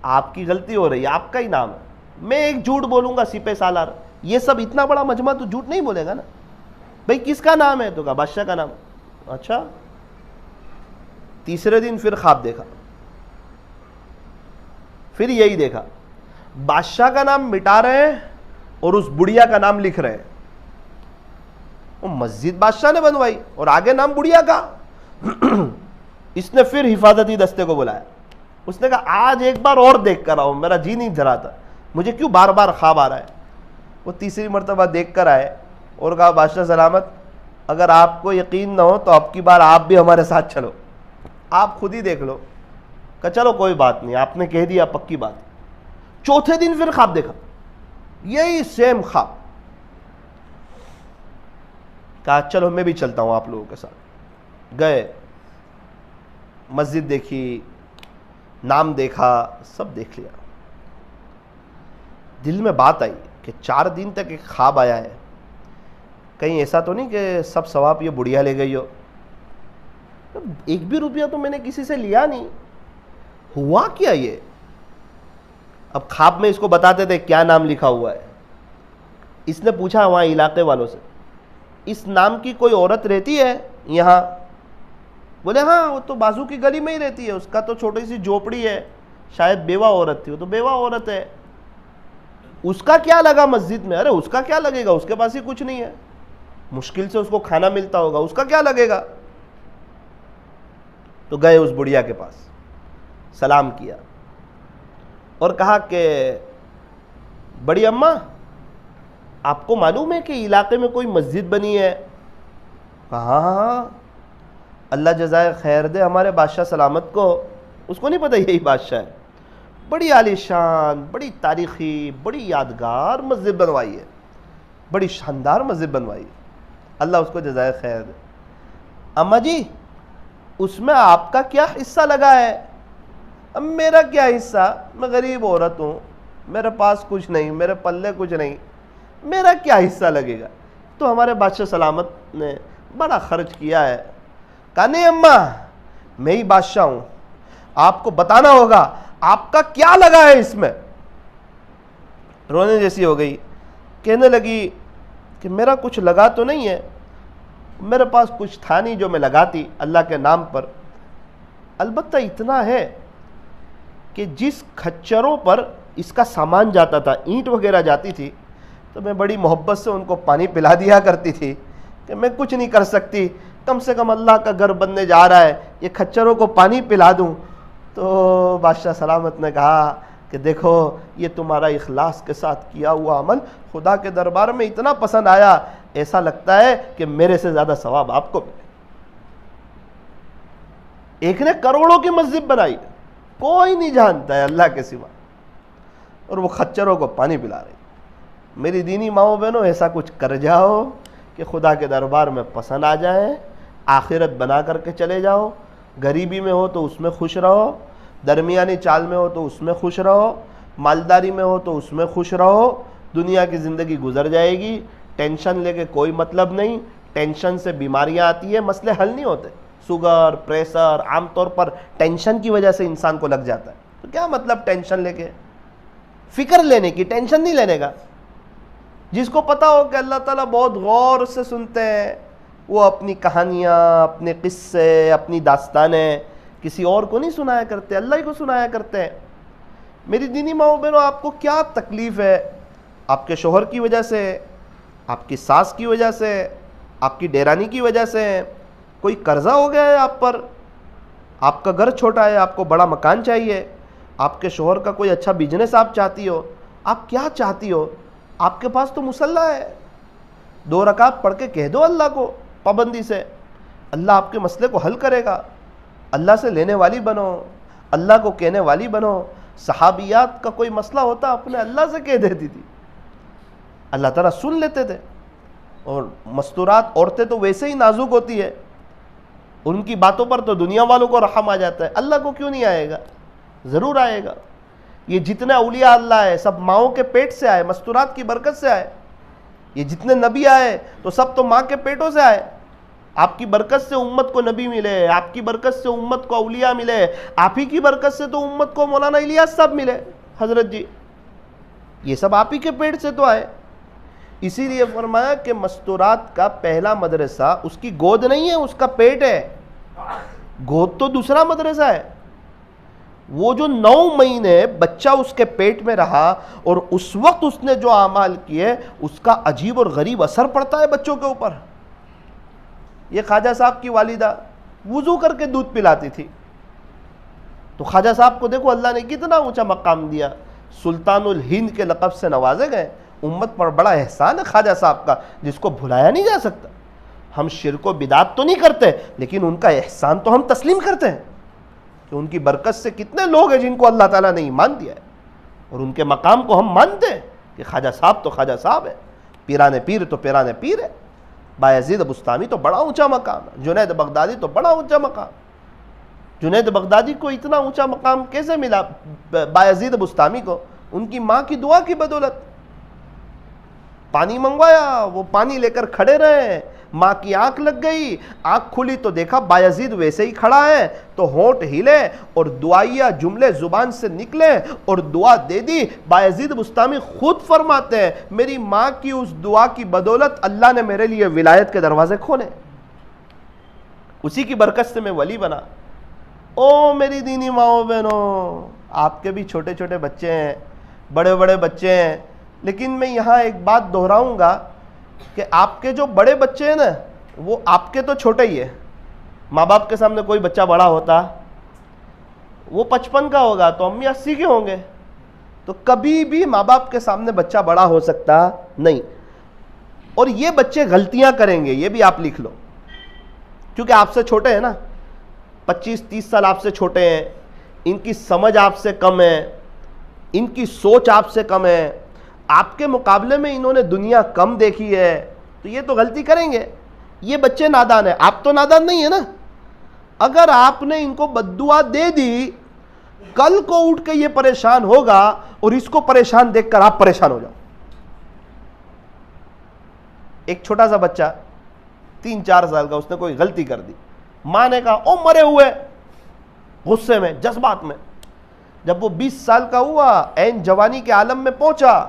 آپ کی غلطی ہو رہی ہے، آپ کا ہی نام ہے، میں ایک جھوٹ بولوں گا سپہ سالار، یہ سب اتنا بڑا مجمع تو جھوٹ نہیں بولے گا نا، بھئی کس کا نام ہے؟ تو کہا بادشاہ کا نام۔ اچھا، تیسرے دن پھر خواب دیکھا، پھر یہی دیکھا، بادشاہ کا نام مٹا رہے ہیں اور اس بڑھیا کا نام لکھ رہے ہیں۔ وہ مسجد بادشاہ نے بنوائی اور آگے نام بڑھیا کا۔ اس نے پھر حفاظتی دستے کو بلایا، اس نے کہا آج ایک بار اور دیکھ کر آؤ، میرا جی نہیں دھراتا، مجھے کیوں بار بار خواب آ رہا ہے۔ وہ تیسری مرتبہ دیکھ کر آئے اور کہا بادشاہ سلامت اگر آپ کو یقین نہ ہو تو اب کی بار آپ بھی ہمارے ساتھ چلو، آپ خود ہی دیکھ لو۔ کہا چلو کوئی بات نہیں، آپ نے کہہ دیا پکی بات۔ چوتھے دن پھر خواب دیکھا، یہی سیم خواب۔ کہا چلو میں بھی چلتا ہوں آپ لوگوں کے ساتھ۔ گئے، مسجد دیکھی، نام دیکھا، سب دیکھ لیا۔ دل میں بات آئی کہ 4 دن تک ایک خواب آیا ہے، کہیں ایسا تو نہیں کہ سب ثواب یہ بڑھیا لے گئی ہو، ایک بھی روپیہ تو میں نے کسی سے لیا نہیں، ہوا کیا یہ؟ اب خواب میں اس کو بتاتے تھے کیا نام لکھا ہوا ہے۔ اس نے پوچھا وہاں علاقے والوں سے اس نام کی کوئی عورت رہتی ہے یہاں؟ بولے ہاں وہ تو بازو کی گلی میں ہی رہتی ہے، اس کا تو چھوٹی سی جھوپڑی ہے، شاید بیوہ عورت تھی، وہ تو بیوہ عورت ہے۔ اس کا کیا لگا مسجد میں؟ ارے اس کا کیا لگے گا، اس کے پاس ہی کچھ نہیں ہے، مشکل سے اس کو کھانا ملتا ہوگا، اس کا کیا لگے گا۔ تو گئے اس بڑھیا کے پاس، سلام کیا اور کہا کہ بڑی اماں آپ کو معلوم ہے کہ علاقے میں کوئی مسجد بنی ہے؟ کہا ہاں، اللہ جزائے خیر دے ہمارے بادشاہ سلامت کو، اس کو نہیں پتہ یہی بادشاہ ہے، بڑی عالی شان، بڑی تاریخی، بڑی یادگار مسجد بنوائی ہے، بڑی شاندار مسجد بنوائی ہے، اللہ اس کو جزائے خیر دے۔ اماں جی اس میں آپ کا کیا حصہ لگا ہے؟ اب میرا کیا حصہ، میں غریب عورت ہوں، میرے پاس کچھ نہیں، میرے پلے کچھ نہیں، میرا کیا حصہ لگے گا؟ تو ہمارے بادشاہ سلامت نے بڑا خرچ کیا ہے۔ کہا نہیں اماں میں ہی بادشاہ ہوں، آپ کو بتانا ہوگا آپ کا کیا لگا ہے اس میں۔ رونے جیسی ہو گئی، کہنے لگی کہ میرا کچھ لگا تو نہیں ہے، میرے پاس کچھ تھا نہیں جو میں لگاتی اللہ کے نام پر، البتہ اتنا ہے کہ جس کھچروں پر اس کا سامان جاتا تھا، اینٹ وغیرہ جاتی تھی، تو میں بڑی محبت سے ان کو پانی پلا دیا کرتی تھی کہ میں کچھ نہیں کر سکتی، کم سے کم اللہ کا گھر بننے جا رہا ہے، یہ کھچروں کو پانی پلا دوں۔ تو بادشاہ سلامت نے کہا کہ دیکھو یہ تمہارا اخلاص کے ساتھ کیا ہوا عمل خدا کے دربار میں اتنا پسند آیا، ایسا لگتا ہے کہ میرے سے زیادہ ثواب آپ کو ملے۔ ایک نے کروڑوں کی مسجد بنائی، کوئی نہیں جانتا ہے اللہ کے سوا، اور وہ خچروں کو پانی پلا رہی۔ میری دینی ماؤں بہنوں ایسا کچھ کر جاؤ کہ خدا کے دربار میں پسند آ جائے، آخرت بنا کر کے چلے جاؤ، غریبی میں ہو تو اس میں خوش رہو، درمیانی چال میں ہو تو اس میں خوش رہو، مالداری میں ہو تو اس میں خوش رہو، دنیا کی زندگی گزر جائے گی، ٹینشن لے کے کوئی مطلب نہیں، ٹینشن سے بیماریاں آتی ہیں، مسئلے حل نہیں ہوتے، شوگر، پریشر عام طور پر ٹینشن کی وجہ سے انسان کو لگ جاتا ہے۔ تو کیا مطلب ٹینشن لے کے؟ فکر لینے کی، ٹینشن نہیں لینے کا۔ جس کو پتا ہو کہ اللہ تعالیٰ بہت غور سے سنتے ہیں، وہ اپنی کہانیاں، اپنے قصے، اپنی داستانیں کسی اور کو نہیں سنایا کرتے، اللہ ہی کو سنایا کرتے ہیں۔ میری دینی ماؤں بہنوں آپ کو کیا تکلیف ہے؟ آپ کے شوہر کی وجہ سے، آپ کی ساس کی وجہ سے، آپ کی ڈیرانی کی وجہ سے، کوئی قرضہ ہو گیا ہے آپ پر، آپ کا گھر چھوٹا ہے، آپ کو بڑا مکان چاہیے، آپ کے شوہر کا کوئی اچھا بزنس آپ چاہتی ہو، آپ کیا چاہتی ہو؟ آپ کے پاس تو مصلی ہے، 2 رکعت پڑھ کے کہہ دو اللہ کو پابندی سے، اللہ آپ کے مسئلے کو حل کرے گا۔ اللہ سے لینے والی بنو، اللہ کو کہنے والی بنو. صحابیات کا کوئی مسئلہ ہوتا اپنے اللہ سے کہہ دیتی تھی, اللہ تعالیٰ سن لیتے تھے. اور مستورات عورتیں تو ویسے ہی نازک ہوتی ہے, ان کی باتوں پر تو دنیا والوں کو رحم آ جاتا ہے, اللہ کو کیوں نہیں آئے گا؟ ضرور آئے گا. یہ جتنے اولیاء اللہ ہے سب ماؤں کے پیٹ سے آئے, مستورات کی برکت سے آئے. یہ جتنے نبی آئے تو سب تو ماں کے پیٹوں سے آئے. آپ کی برکت سے امت کو نبی ملے, آپ کی برکت سے امت کو اولیاء ملے, آپ ہی کی برکت سے تو امت کو مولانا الیاس صاحب ملے, حضرت جی. یہ سب آپ ہی کے پیٹ سے تو آئے. اسی لیے فرمایا کہ مستورات کا پہلا مدرسہ اس کی گود نہیں ہے, اس کا پیٹ ہے. گود تو دوسرا مدرسہ ہے. وہ جو 9 مہینے بچہ اس کے پیٹ میں رہا اور اس وقت اس نے جو اعمال کیے اس کا عجیب اور غریب اثر پڑتا ہے بچوں کے اوپر. یہ خواجہ صاحب کی والدہ وضو کر کے دودھ پلاتی تھی, تو خواجہ صاحب کو دیکھو اللہ نے کتنا اونچا مقام دیا, سلطان الہند کے لقب سے نوازے گئے. امت پر بڑا احسان ہے خواجہ صاحب کا جس کو بھلایا نہیں جا سکتا. ہم شرک و بدعت تو نہیں کرتے لیکن ان کا احسان تو ہم تسلیم کرتے ہیں کہ ان کی برکت سے کتنے لوگ ہیں جن کو اللہ تعالیٰ نے ایمان دیا ہے, اور ان کے مقام کو ہم مانتے ہیں کہ خواجہ صاحب تو خواجہ صاحب ہے, پیران پیر تو پیران پیر ہے. بایزید بستامی تو بڑا اونچا مقام ہے, جنید بغدادی تو بڑا اونچا مقام. جنید بغدادی کو اتنا اونچا مقام کیسے ملا؟ بایزید بستامی کو ان کی ماں کی دعا کی بدولت. پانی منگوایا, وہ پانی لے کر کھڑے رہے, ماں کی آنکھ لگ گئی, آنکھ کھلی تو دیکھا بایزید ویسے ہی کھڑا ہے, تو ہونٹ ہلے اور دعائیہ جملے زبان سے نکلے اور دعا دے دی. بایزید بستامی خود فرماتے ہیں میری ماں کی اس دعا کی بدولت اللہ نے میرے لیے ولایت کے دروازے کھولے, اسی کی برکت سے میں ولی بنا. او میری دینی ماؤں بہنوں, آپ کے بھی چھوٹے چھوٹے بچے ہیں, بڑے بڑے بچے ہیں, لیکن میں یہاں ایک بات دہراؤں گا کہ آپ کے جو بڑے بچے ہیں نا وہ آپ کے تو چھوٹے ہی ہیں. ماں باپ کے سامنے کوئی بچہ بڑا ہوتا وہ 55 کا ہوگا تو امی 80 کے ہوں گے, تو کبھی بھی ماں باپ کے سامنے بچہ بڑا ہو سکتا نہیں. اور یہ بچے غلطیاں کریں گے, یہ بھی آپ لکھ لو, کیونکہ آپ سے چھوٹے ہیں نا, 25-30 سال آپ سے چھوٹے ہیں, ان کی سمجھ آپ سے کم ہے, ان کی سوچ آپ سے کم ہے, آپ کے مقابلے میں انہوں نے دنیا کم دیکھی ہے, تو یہ تو غلطی کریں گے. یہ بچے نادان ہیں, آپ تو نادان نہیں ہیں نا. اگر آپ نے ان کو بد دعا دے دی, کل کو اٹھ کے یہ پریشان ہوگا اور اس کو پریشان دیکھ کر آپ پریشان ہو جاؤ. ایک چھوٹا سا بچہ 3-4 سال کا, اس نے کوئی غلطی کر دی, ماں نے کہا او مرے ہوئے, غصے میں جذبات میں. جب وہ 20 سال کا ہوا, عین جوانی کے عالم میں پہنچا,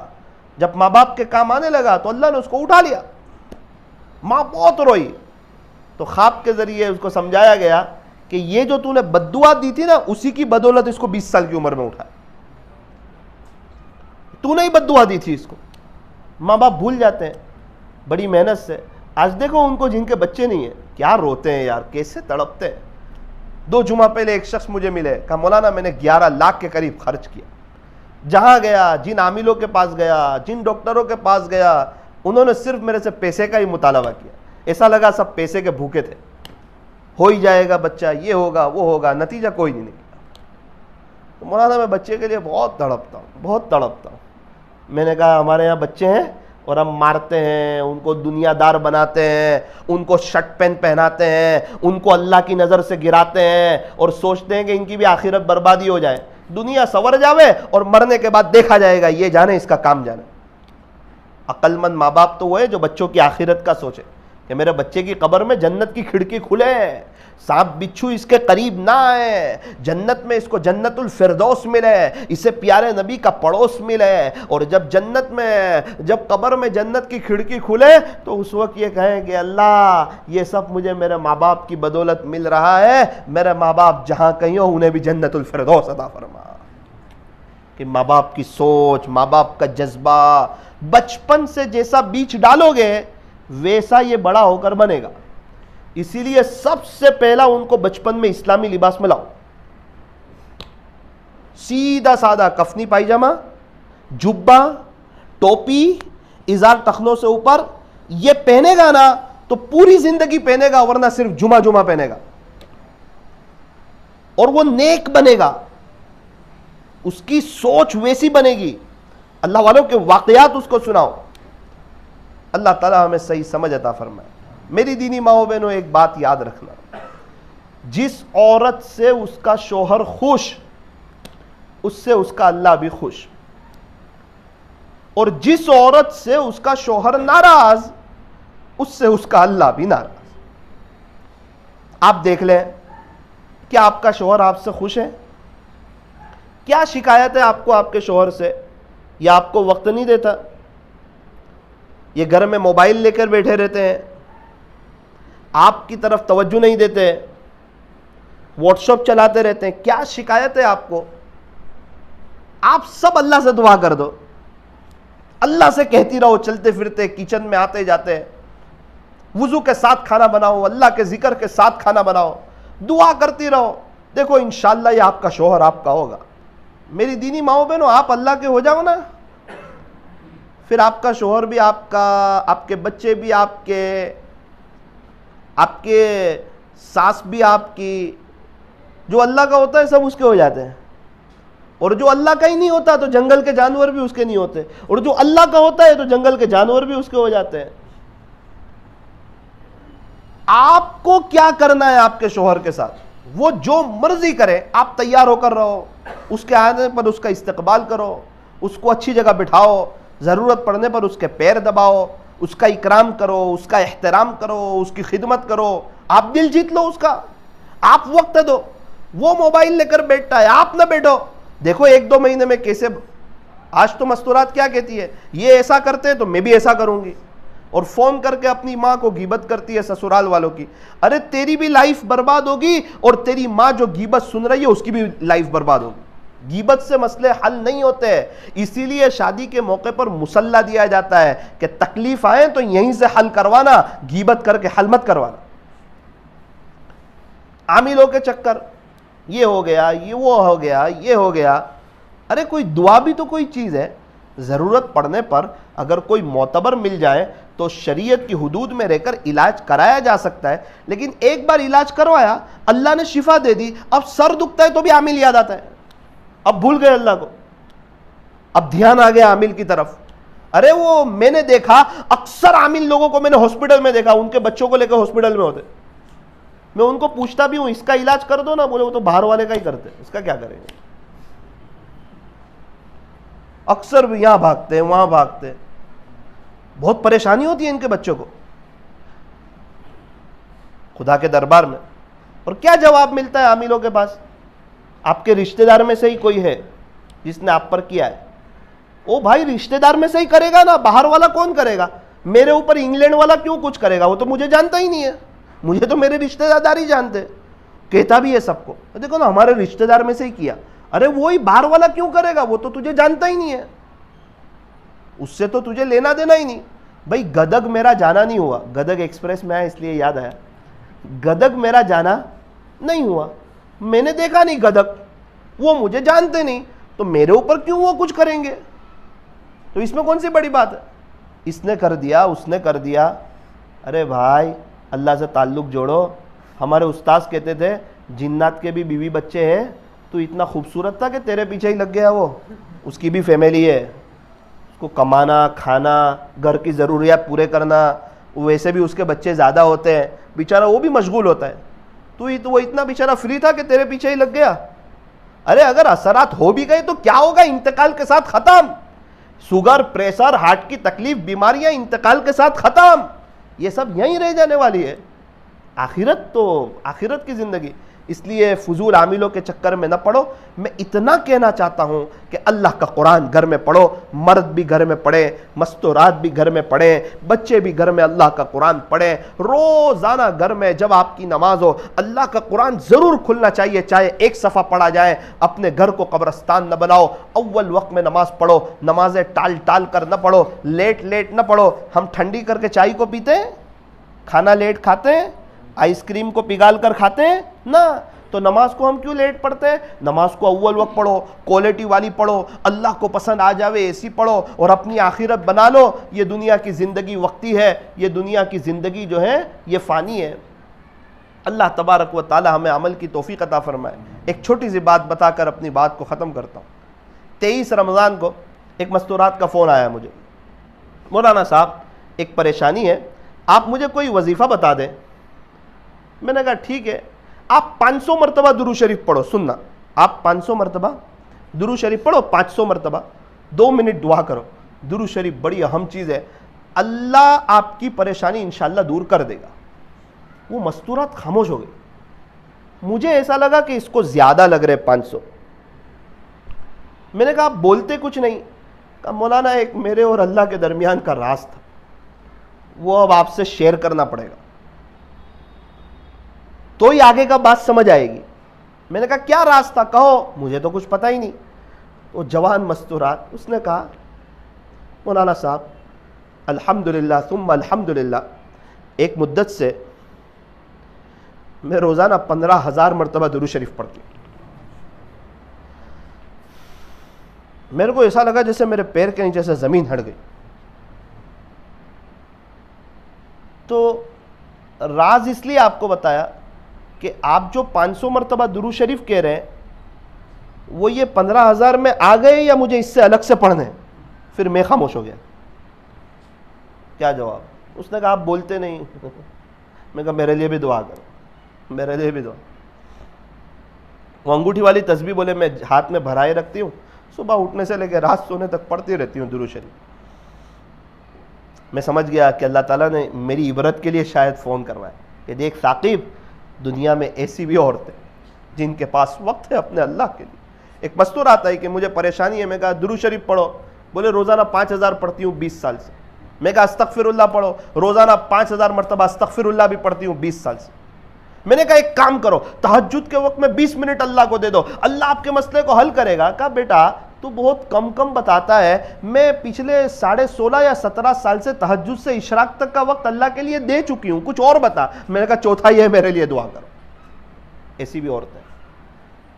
جب ماں باپ کے کام آنے لگا تو اللہ نے اس کو اٹھا لیا. ماں بہت روئی, تو خواب کے ذریعے اس کو سمجھایا گیا کہ یہ جو تو نے بد دعا دی تھی نا اسی کی بدولت اس کو 20 سال کی عمر میں اٹھا, تو نے ہی بد دعا دی تھی اس کو. ماں باپ بھول جاتے ہیں بڑی محنت سے. آج دیکھو ان کو جن کے بچے نہیں ہیں کیا روتے ہیں یار, کیسے تڑپتے ہیں. 2 جمعہ پہلے ایک شخص مجھے ملے, کہا مولانا میں نے 11 لاکھ کے قریب خرچ کیا. جہاں گیا, جن عاملوں کے پاس گیا, جن ڈاکٹروں کے پاس گیا, انہوں نے صرف میرے سے پیسے کا ہی مطالبہ کیا. ایسا لگا سب پیسے کے بھوکے تھے, ہو ہی جائے گا بچہ, یہ ہوگا وہ ہوگا, نتیجہ کوئی نہیں نکلا. تو مولانا میں بچے کے لیے بہت تڑپتا ہوں, بہت تڑپتا ہوں. میں نے کہا ہمارے یہاں بچے ہیں اور ہم مارتے ہیں, ان کو دنیا دار بناتے ہیں, ان کو شرٹ پین پہناتے ہیں, ان کو اللہ کی نظر سے گراتے ہیں اور سوچتے ہیں کہ ان کی بھی آخرت بربادی ہو جائے, دنیا سور جاوے اور مرنے کے بعد دیکھا جائے گا, یہ جانے اس کا کام جانے. عقل مند ماں باپ تو وہ ہے جو بچوں کی آخرت کا سوچے کہ میرے بچے کی قبر میں جنت کی کھڑکی کھلے, سانپ بچھو اس کے قریب نہ آئے, جنت میں اس کو جنت الفردوس ملے, اسے پیارے نبی کا پڑوس ملے, اور جب جنت میں, جب قبر میں جنت کی کھڑکی کھلے تو اس وقت یہ کہیں کہ اللہ یہ سب مجھے میرے ماں باپ کی بدولت مل رہا ہے, میرے ماں باپ جہاں کہیں ہو انہیں بھی جنت الفردوس عطا فرما. کہ ماں باپ کی سوچ, ماں باپ کا جذبہ, بچپن سے جیسا بیج ڈالو گے ویسا یہ بڑا ہو کر بنے گا. اسی لیے سب سے پہلا ان کو بچپن میں اسلامی لباس میں لاؤ, سیدھا سادہ کفنی پائجامہ, جبہ, ٹوپی, ازار ٹخنوں سے اوپر, یہ پہنے گا نا تو پوری زندگی پہنے گا, ورنہ صرف جمعہ جمعہ پہنے گا, اور وہ نیک بنے گا. اس کی سوچ ویسی بنے گی. اللہ والوں کے واقعات اس کو سناؤ. اللہ تعالیٰ ہمیں صحیح سمجھ عطا فرمائے. میری دینی ماؤں بہنوں ایک بات یاد رکھنا, جس عورت سے اس کا شوہر خوش اس سے اس کا اللہ بھی خوش, اور جس عورت سے اس کا شوہر ناراض اس سے اس کا اللہ بھی ناراض. آپ دیکھ لیں, کیا آپ کا شوہر آپ سے خوش ہے؟ کیا شکایت ہے آپ کو آپ کے شوہر سے؟ یا آپ کو وقت نہیں دیتا؟ یہ گھر میں موبائل لے کر بیٹھے رہتے ہیں, آپ کی طرف توجہ نہیں دیتے, واٹس ایپ چلاتے رہتے ہیں. کیا شکایت ہے آپ کو؟ آپ سب اللہ سے دعا کر دو, اللہ سے کہتی رہو, چلتے پھرتے کچن میں آتے جاتے, وضو کے ساتھ کھانا بناؤ, اللہ کے ذکر کے ساتھ کھانا بناؤ, دعا کرتی رہو. دیکھو انشاءاللہ یہ آپ کا شوہر آپ کا ہوگا. میری دینی ماؤں بہنوں, آپ اللہ کے ہو جاؤ نا, پھر آپ کا شوہر بھی آپ کا, آپ کے بچے بھی آپ کے ساس بھی آپ کی, جو اللہ کا ہوتا ہے سب اس کے ہو جاتے ہیں. اور جو اللہ کا ہی نہیں ہوتا تو جنگل کے جانور بھی اس کے نہیں ہوتے, اور جو اللہ کا ہوتا ہے تو جنگل کے جانور بھی اس کے ہو جاتے ہیں. آپ کو کیا کرنا ہے آپ کے شوہر کے ساتھ؟ وہ جو مرضی کرے, آپ تیار ہو کر رہو, اس کے آنے پر اس کا استقبال کرو, اس کو اچھی جگہ بٹھاؤ, ضرورت پڑنے پر اس کے پیر دباؤ, اس کا اکرام کرو, اس کا احترام کرو, اس کی خدمت کرو. آپ دل جیت لو اس کا, آپ وقت دو. وہ موبائل لے کر بیٹھتا ہے, آپ نہ بیٹھو. دیکھو 1-2 مہینے میں کیسے, آج تو مستورات کیا کہتی ہے, یہ ایسا کرتے ہیں تو میں بھی ایسا کروں گی, اور فون کر کے اپنی ماں کو غیبت کرتی ہے سسرال والوں کی. ارے تیری بھی لائف برباد ہوگی, اور تیری ماں جو غیبت سن رہی ہے اس کی بھی لائف برباد ہوگی. غیبت سے مسئلے حل نہیں ہوتے ہیں, اسی لیے شادی کے موقع پر مصلح دیا جاتا ہے کہ تکلیف آئے تو یہیں سے حل کروانا, غیبت کر کے حل مت کروانا. عاملوں کے چکر, یہ ہو گیا, یہ وہ ہو گیا, یہ ہو گیا. ارے کوئی دعا بھی تو کوئی چیز ہے. ضرورت پڑنے پر اگر کوئی معتبر مل جائے تو شریعت کی حدود میں رہ کر علاج کرایا جا سکتا ہے. لیکن ایک بار علاج کروایا, اللہ نے شفا دے دی, اب سر دکھتا ہے تو بھی عامل یاد آتا ہے, اب بھول گئے اللہ کو, اب دھیان آ گیا عامل کی طرف. ارے وہ میں نے دیکھا, اکثر عامل لوگوں کو میں نے ہاسپٹل میں دیکھا, ان کے بچوں کو لے کر ہاسپٹل میں ہوتے. میں ان کو پوچھتا بھی ہوں اس کا علاج کر دو نا, بولے وہ تو باہر والے کا ہی کرتے, اس کا کیا کریں گے. اکثر بھی یہاں بھاگتے ہیں وہاں بھاگتے, بہت پریشانی ہوتی ہے ان کے بچوں کو خدا کے دربار میں. اور کیا جواب ملتا ہے عاملوں کے پاس؟ آپ کے رشتہ دار میں سے ہی کوئی ہے جس نے آپ پر کیا ہے. او بھائی رشتہ دار میں سے ہی کرے گا نا, باہر والا کون کرے گا؟ میرے اوپر انگلینڈ والا کیوں کچھ کرے گا, وہ تو مجھے جانتا ہی نہیں ہے, مجھے تو میرے رشتہ دار ہی جانتے. کہتا بھی ہے سب کو, دیکھو نا ہمارے رشتہ دار میں سے ہی کیا. ارے وہی باہر والا کیوں کرے گا, وہ تو تجھے جانتا ہی نہیں ہے, اس سے تو تجھے لینا دینا ہی نہیں. بھائی گدگ میرا جانا نہیں ہوا, گدگ ایکسپریس میں آیا اس لیے یاد آیا, گدگ میرا جانا نہیں ہوا, میں نے دیکھا نہیں گدگ, وہ مجھے جانتے نہیں, تو میرے اوپر کیوں وہ کچھ کریں گے؟ تو اس میں کون سی بڑی بات ہے؟ اس نے کر دیا, اس نے کر دیا. ارے بھائی اللہ سے تعلق جوڑو. ہمارے استاذ کہتے تھے جنات کے بھی بیوی بچے ہیں, تو اتنا خوبصورت تھا کہ تیرے پیچھے ہی لگ گیا, وہ اس کی بھی فیملی ہے, اس کو کمانا کھانا گھر کی ضروریات پورے کرنا, ویسے بھی اس کے بچے زیادہ ہوتے ہیں, بیچارہ وہ بھی مشغول ہوتا ہے, تو وہ اتنا بیچارہ فری تھا کہ تیرے پیچھے ہی لگ گیا. ارے اگر اثرات ہو بھی گئے تو کیا ہوگا, انتقال کے ساتھ ختم. شوگر پریشر ہارٹ کی تکلیف بیماریاں انتقال کے ساتھ ختم, یہ سب یہیں رہ جانے والی ہے. آخرت تو آخرت کی زندگی. اس لیے فضول عاملوں کے چکر میں نہ پڑو. میں اتنا کہنا چاہتا ہوں کہ اللہ کا قرآن گھر میں پڑھو, مرد بھی گھر میں پڑھیں, مستورات بھی گھر میں پڑھیں, بچے بھی گھر میں اللہ کا قرآن پڑھیں. روزانہ گھر میں جب آپ کی نماز ہو اللہ کا قرآن ضرور کھلنا چاہیے, چاہے ایک صفحہ پڑھا جائے. اپنے گھر کو قبرستان نہ بناؤ, اول وقت میں نماز پڑھو, نمازیں ٹال کر نہ پڑھو, لیٹ نہ پڑھو. ہم ٹھنڈی کر کے چائے کو پیتے ہیں, کھانا لیٹ کھاتے ہیں, آئس کریم کو پگھال کر کھاتے ہیں نا, تو نماز کو ہم کیوں لیٹ پڑھتے ہیں؟ نماز کو اول وقت پڑھو, کوالٹی والی پڑھو, اللہ کو پسند آ جاوے ایسی پڑھو, اور اپنی آخرت بنا لو. یہ دنیا کی زندگی وقتی ہے, یہ دنیا کی زندگی جو ہے یہ فانی ہے. اللہ تبارک و تعالی ہمیں عمل کی توفیق عطا فرمائے. ایک چھوٹی سی بات بتا کر اپنی بات کو ختم کرتا ہوں. 23 رمضان کو ایک مستورات کا فون آیا مجھے، مولانا صاحب ایک پریشانی ہے، آپ مجھے کوئی وظیفہ بتا دیں۔ میں نے کہا ٹھیک ہے، آپ 500 مرتبہ درود شریف پڑھو۔ سننا، آپ 500 مرتبہ درود شریف پڑھو، 500 مرتبہ 2 منٹ دعا کرو۔ درود شریف بڑی اہم چیز ہے، اللہ آپ کی پریشانی انشاءاللہ دور کر دے گا۔ وہ مستورات خاموش ہو گئی۔ مجھے ایسا لگا کہ اس کو زیادہ لگ رہے 500۔ میں نے کہا آپ بولتے کچھ نہیں؟ کہا مولانا ایک میرے اور اللہ کے درمیان کا راز تھا، وہ اب آپ سے شیئر کرنا پڑے گا، تو ہی آگے کا بات سمجھ آئے گی۔ میں نے کہا کیا راز تھا، کہو۔ مجھے تو کچھ پتہ ہی نہیں۔ وہ جوان مستورات، اس نے کہا مولانا صاحب الحمدللہ ثم الحمدللہ، ایک مدت سے میں روزانہ 15,000 مرتبہ درود شریف پڑھتی ہوں۔ میرے کو ایسا لگا جیسے میرے پیر کے نیچے سے زمین ہٹ گئی۔ تو راز اس لیے آپ کو بتایا کہ آپ جو 500 مرتبہ درود شریف کہہ رہے ہیں وہ یہ 15,000 میں آ گئے یا مجھے اس سے الگ سے پڑھنے ہیں؟ پھر میں خاموش ہو گیا۔ کیا جواب؟ اس نے کہا آپ بولتے نہیں۔ میں کہا میرے لیے بھی دعا کرو، میرے لیے بھی دعا۔ وہ انگوٹھی والی تسبیح بولے میں ہاتھ میں بھرائے رکھتی ہوں، صبح اٹھنے سے لے کے رات سونے تک پڑھتی رہتی ہوں درود شریف۔ میں سمجھ گیا کہ اللہ تعالیٰ نے میری عبرت کے لیے شاید فون کروایا کہ دیکھ ثاقب، دنیا میں ایسی بھی عورتیں جن کے پاس وقت ہے اپنے اللہ کے لیے۔ ایک مستور آتا ہے کہ مجھے پریشانی ہے، میں کہا درود شریف پڑھو، بولے روزانہ 5,000 پڑھتی ہوں 20 سال سے۔ میں کہا استغفر اللہ پڑھو، روزانہ 5,000 مرتبہ استغفر اللہ بھی پڑھتی ہوں 20 سال سے۔ میں نے کہا ایک کام کرو، تہجد کے وقت میں 20 منٹ اللہ کو دے دو، اللہ آپ کے مسئلے کو حل کرے گا۔ کہا بیٹا تو بہت کم بتاتا ہے، میں پچھلے 16.5 یا 17 سال سے تہجد سے اشراق تک کا وقت اللہ کے لیے دے چکی ہوں، کچھ اور بتا۔ میں نے کہا چوتھا یہ ہے، میرے لیے دعا کرو۔ ایسی بھی عورتیں۔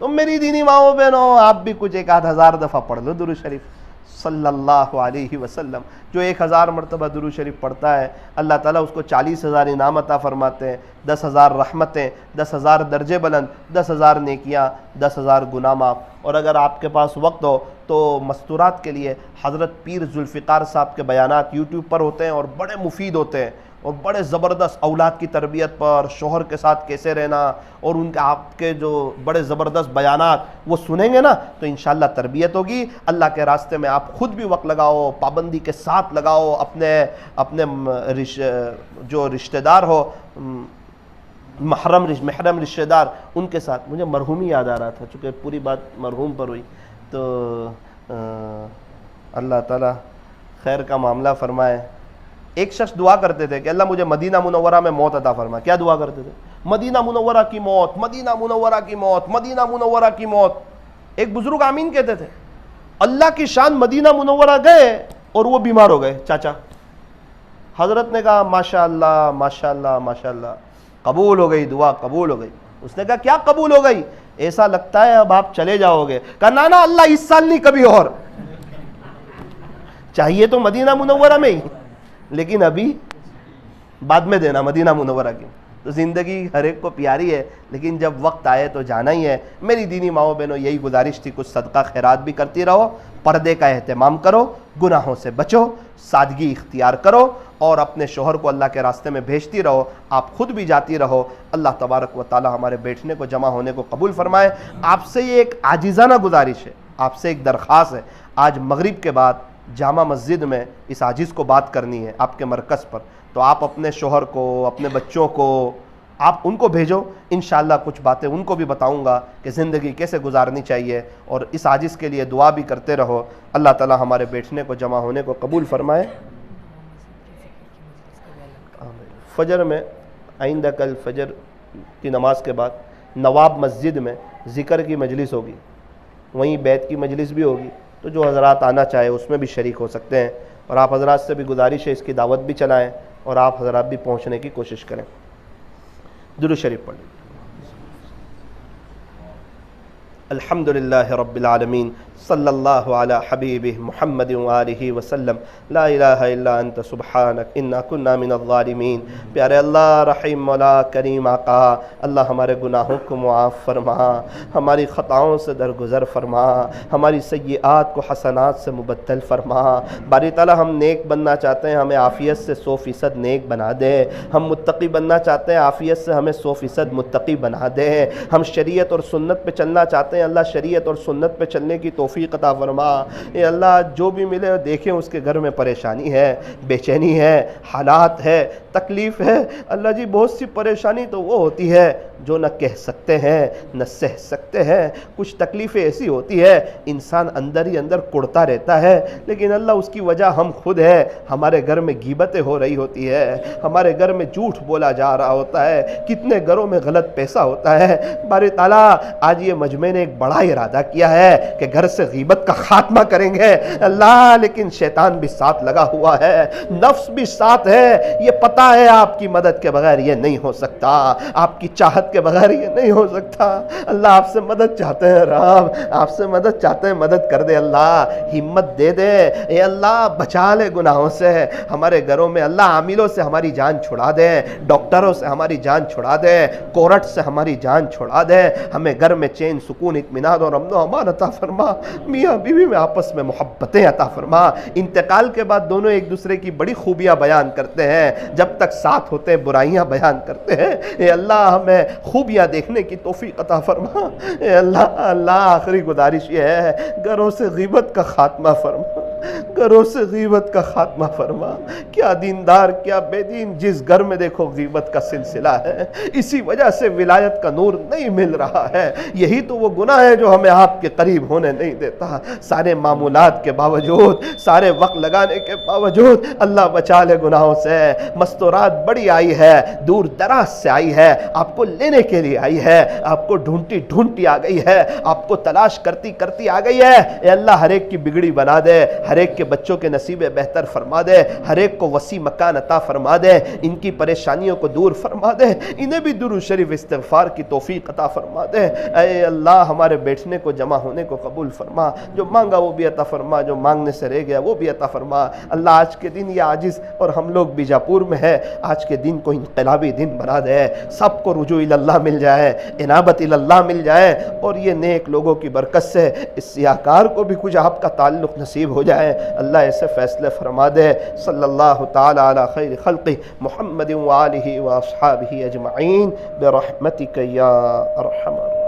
تو میری دینی ماؤں بہنوں، آپ بھی کچھ 1,000 دفعہ پڑھ لو درود شریف صلی اللہ علیہ وسلم۔ جو 1,000 مرتبہ درود شریف پڑھتا ہے اللہ تعالیٰ اس کو 40,000 انعام عطا فرماتے ہیں، 10,000 رحمتیں، 10,000 درجے بلند، 10,000 نیکیاں، 10,000 گناہ معاف۔ اور اگر آپ کے پاس وقت ہو تو مستورات کے لیے حضرت پیر ذوالفقار صاحب کے بیانات یوٹیوب پر ہوتے ہیں اور بڑے مفید ہوتے ہیں، اور بڑے زبردست اولاد کی تربیت پر، شوہر کے ساتھ کیسے رہنا، اور ان کے آپ کے جو بڑے زبردست بیانات وہ سنیں گے نا تو انشاءاللہ تربیت ہوگی۔ اللہ کے راستے میں آپ خود بھی وقت لگاؤ، پابندی کے ساتھ لگاؤ، اپنے جو رشتہ دار ہو، محرم رشتہ دار، ان کے ساتھ۔ مجھے مرحومی یاد آ رہا تھا، چونکہ پوری بات مرحوم پر ہوئی، تو اللہ تعالیٰ خیر کا معاملہ فرمائے۔ ایک شخص دعا کرتے تھے کہ اللہ مجھے مدینہ منورہ میں موت عطا فرما۔ کیا دعا کرتے تھے؟ مدینہ منورہ کی موت، مدینہ منورہ کی موت، مدینہ منورہ کی موت۔ ایک بزرگ آمین کہتے تھے۔ اللہ کی شان، مدینہ منورہ گئے اور وہ بیمار ہو گئے چاچا۔ حضرت نے کہا ماشاءاللہ ماشاءاللہ ماشاءاللہ، قبول ہو گئی دعا، قبول ہو گئی۔ اس نے کہا کیا قبول ہو گئی؟ ایسا لگتا ہے اب آپ چلے جاؤ گے۔ کہا نا اللہ اس سال نہیں، کبھی اور۔ چاہیے تو مدینہ منورہ میں ہی، لیکن ابھی بعد میں دینا مدینہ منورہ کی۔ تو زندگی ہر ایک کو پیاری ہے، لیکن جب وقت آئے تو جانا ہی ہے۔ میری دینی ماؤں بہنوں یہی گزارش تھی، کچھ صدقہ خیرات بھی کرتی رہو، پردے کا اہتمام کرو، گناہوں سے بچو، سادگی اختیار کرو، اور اپنے شوہر کو اللہ کے راستے میں بھیجتی رہو، آپ خود بھی جاتی رہو۔ اللہ تبارک و تعالی ہمارے بیٹھنے کو، جمع ہونے کو قبول فرمائے۔ آپ سے یہ ایک عاجزانہ گزارش ہے، آپ سے ایک درخواست ہے، آج مغرب کے بعد جامع مسجد میں اس عاجز کو بات کرنی ہے آپ کے مرکز پر، تو آپ اپنے شوہر کو، اپنے بچوں کو، آپ ان کو بھیجو، انشاءاللہ کچھ باتیں ان کو بھی بتاؤں گا کہ زندگی کیسے گزارنی چاہیے، اور اس عاجز کے لیے دعا بھی کرتے رہو۔ اللہ تعالی ہمارے بیٹھنے کو، جمع ہونے کو قبول فرمائے۔ فجر میں آئندہ کل فجر کی نماز کے بعد نواب مسجد میں ذکر کی مجلس ہوگی، وہیں بیت کی مجلس بھی ہوگی، تو جو حضرات آنا چاہے اس میں بھی شریک ہو سکتے ہیں، اور آپ حضرات سے بھی گزارش ہے اس کی دعوت بھی چلائیں، اور آپ حضرات بھی پہنچنے کی کوشش کریں۔ درود شریف پڑھیں۔ الحمدللہ رب العالمین صلی اللہ علی حبیبہ محمد وآلہ وسلم لا الہ الا انت سبحانک انا کنا من الظالمین۔ پیارے اللہ، رحیم مولا، کریم آقا، اللہ ہمارے گناہوں کو معاف فرما، ہماری خطاؤں سے درگزر فرما، ہماری سیئات کو حسنات سے مبدل فرما۔ باری تعالیٰ ہم نیک بننا چاہتے ہیں، ہمیں عافیت سے 100% نیک بنا دے۔ ہم متقی بننا چاہتے ہیں، عافیت سے ہمیں 100% متقی بنا دے۔ ہم شریعت اور سنت پہ چلنا چاہتے ہیں، اللہ شریعت اور سنت پہ چلنے کی توفیق عطا فرما۔ اے اللہ، جو بھی ملے دیکھیں اس کے گھر میں پریشانی ہے، بے چینی ہے، حالات ہے، تکلیف ہے۔ اللہ جی، بہت سی پریشانی تو وہ ہوتی ہے جو نہ کہہ سکتے ہیں نہ سہ سکتے ہیں۔ کچھ تکلیفیں ایسی ہوتی ہے انسان اندر ہی اندر کڑتا رہتا ہے، لیکن اللہ اس کی وجہ ہم خود ہے۔ ہمارے گھر میں غیبتیں ہو رہی ہوتی ہے، ہمارے گھر میں جھوٹ بولا جا رہا ہوتا ہے، کتنے گھروں میں غلط پیسہ ہوتا ہے۔ باری تعالیٰ، آج یہ مجمع نے ایک بڑا ارادہ کیا ہے کہ گھر سے غیبت کا خاتمہ کریں گے اللہ، لیکن شیطان بھی ساتھ لگا ہوا ہے، نفس بھی ساتھ ہے۔ یہ پتہ ہے آپ کی مدد کے بغیر یہ نہیں ہو سکتا، آپ کی چاہت کے بغیر یہ نہیں ہو سکتا۔ اللہ آپ سے مدد چاہتے ہیں، رب آپ سے مدد چاہتے ہیں، مدد کر دے اللہ، ہمت دے دے اے اللہ، بچا لے گناہوں سے ہمارے گھروں میں اللہ، عاملوں سے ہماری جان چھڑا دے، ڈاکٹروں سے ہماری جان چھڑا دے، کورٹ سے ہماری جان چھڑا دے، ہمیں گھر میں چین، سکون، اطمینان اور امن و امان عطا فرما۔ میاں بیوی میں آپس میں محبتیں عطا فرما۔ انتقال کے بعد دونوں ایک دوسرے کی بڑی خوبیاں بیان کرتے ہیں، جب تک ساتھ ہوتے ہیں برائیاں بیان کرتے ہیں۔ اے اللہ، ہمیں خوبیاں دیکھنے کی توفیق عطا فرما۔ اے اللہ، آخری گزارش یہ ہے، گھروں سے غیبت کا خاتمہ فرما، گھروں سے غیبت کا خاتمہ فرما۔ کیا دیندار، کیا بے دین، جس گھر میں دیکھو غیبت کا سلسلہ ہے، اسی وجہ سے ولایت کا نور نہیں مل رہا ہے۔ یہی تو وہ گناہ ہے جو ہمیں آپ کے قریب ہونے نہیں دیتا۔ سارے معمولات کے باوجود، سارے وقت لگانے کے باوجود اللہ بچا لے گناہوں سے۔ مستورات بڑی آئی ہے، دور دراز سے آئی ہے، آپ کو لینے کے لیے آئی ہے، آپ کو ڈھونڈتی ڈھونڈتی آ گئی ہے، آپ کو تلاش کرتی کرتی آ گئی ہے۔ اے اللہ، ہر ایک کی بگڑی بنا دے، ہر ایک کے بچوں کے نصیب بہتر فرما دے، ہر ایک کو وسیع مکان عطا فرما دے، ان کی پریشانیوں کو دور فرما دے، انہیں بھی درود شریف استغفار کی توفیق عطا فرما دے۔ اے اللہ، ہمارے بیٹھنے کو، جمع ہونے کو قبول فرما، جو مانگا وہ بھی عطا فرما، جو مانگنے سے رہ گیا وہ بھی عطا فرما۔ اللہ، آج کے دن یہ عاجز اور ہم لوگ بیجاپور میں ہے، آج کے دن کو انقلابی دن بنا دے، سب کو رجوع اللہ مل جائے، انابت اللہ مل جائے، اور یہ نیک لوگوں کی برکت سے اس سیاہکار کو بھی کچھ آپ کا تعلق نصیب ہو جائے۔ اللہ ایسے فیصلے فرما دے۔ صلی اللہ تعالی علی خیر خلقہ محمد وآلہ واصحابہ اجمعین برحمتک یا ارحم الراحمین۔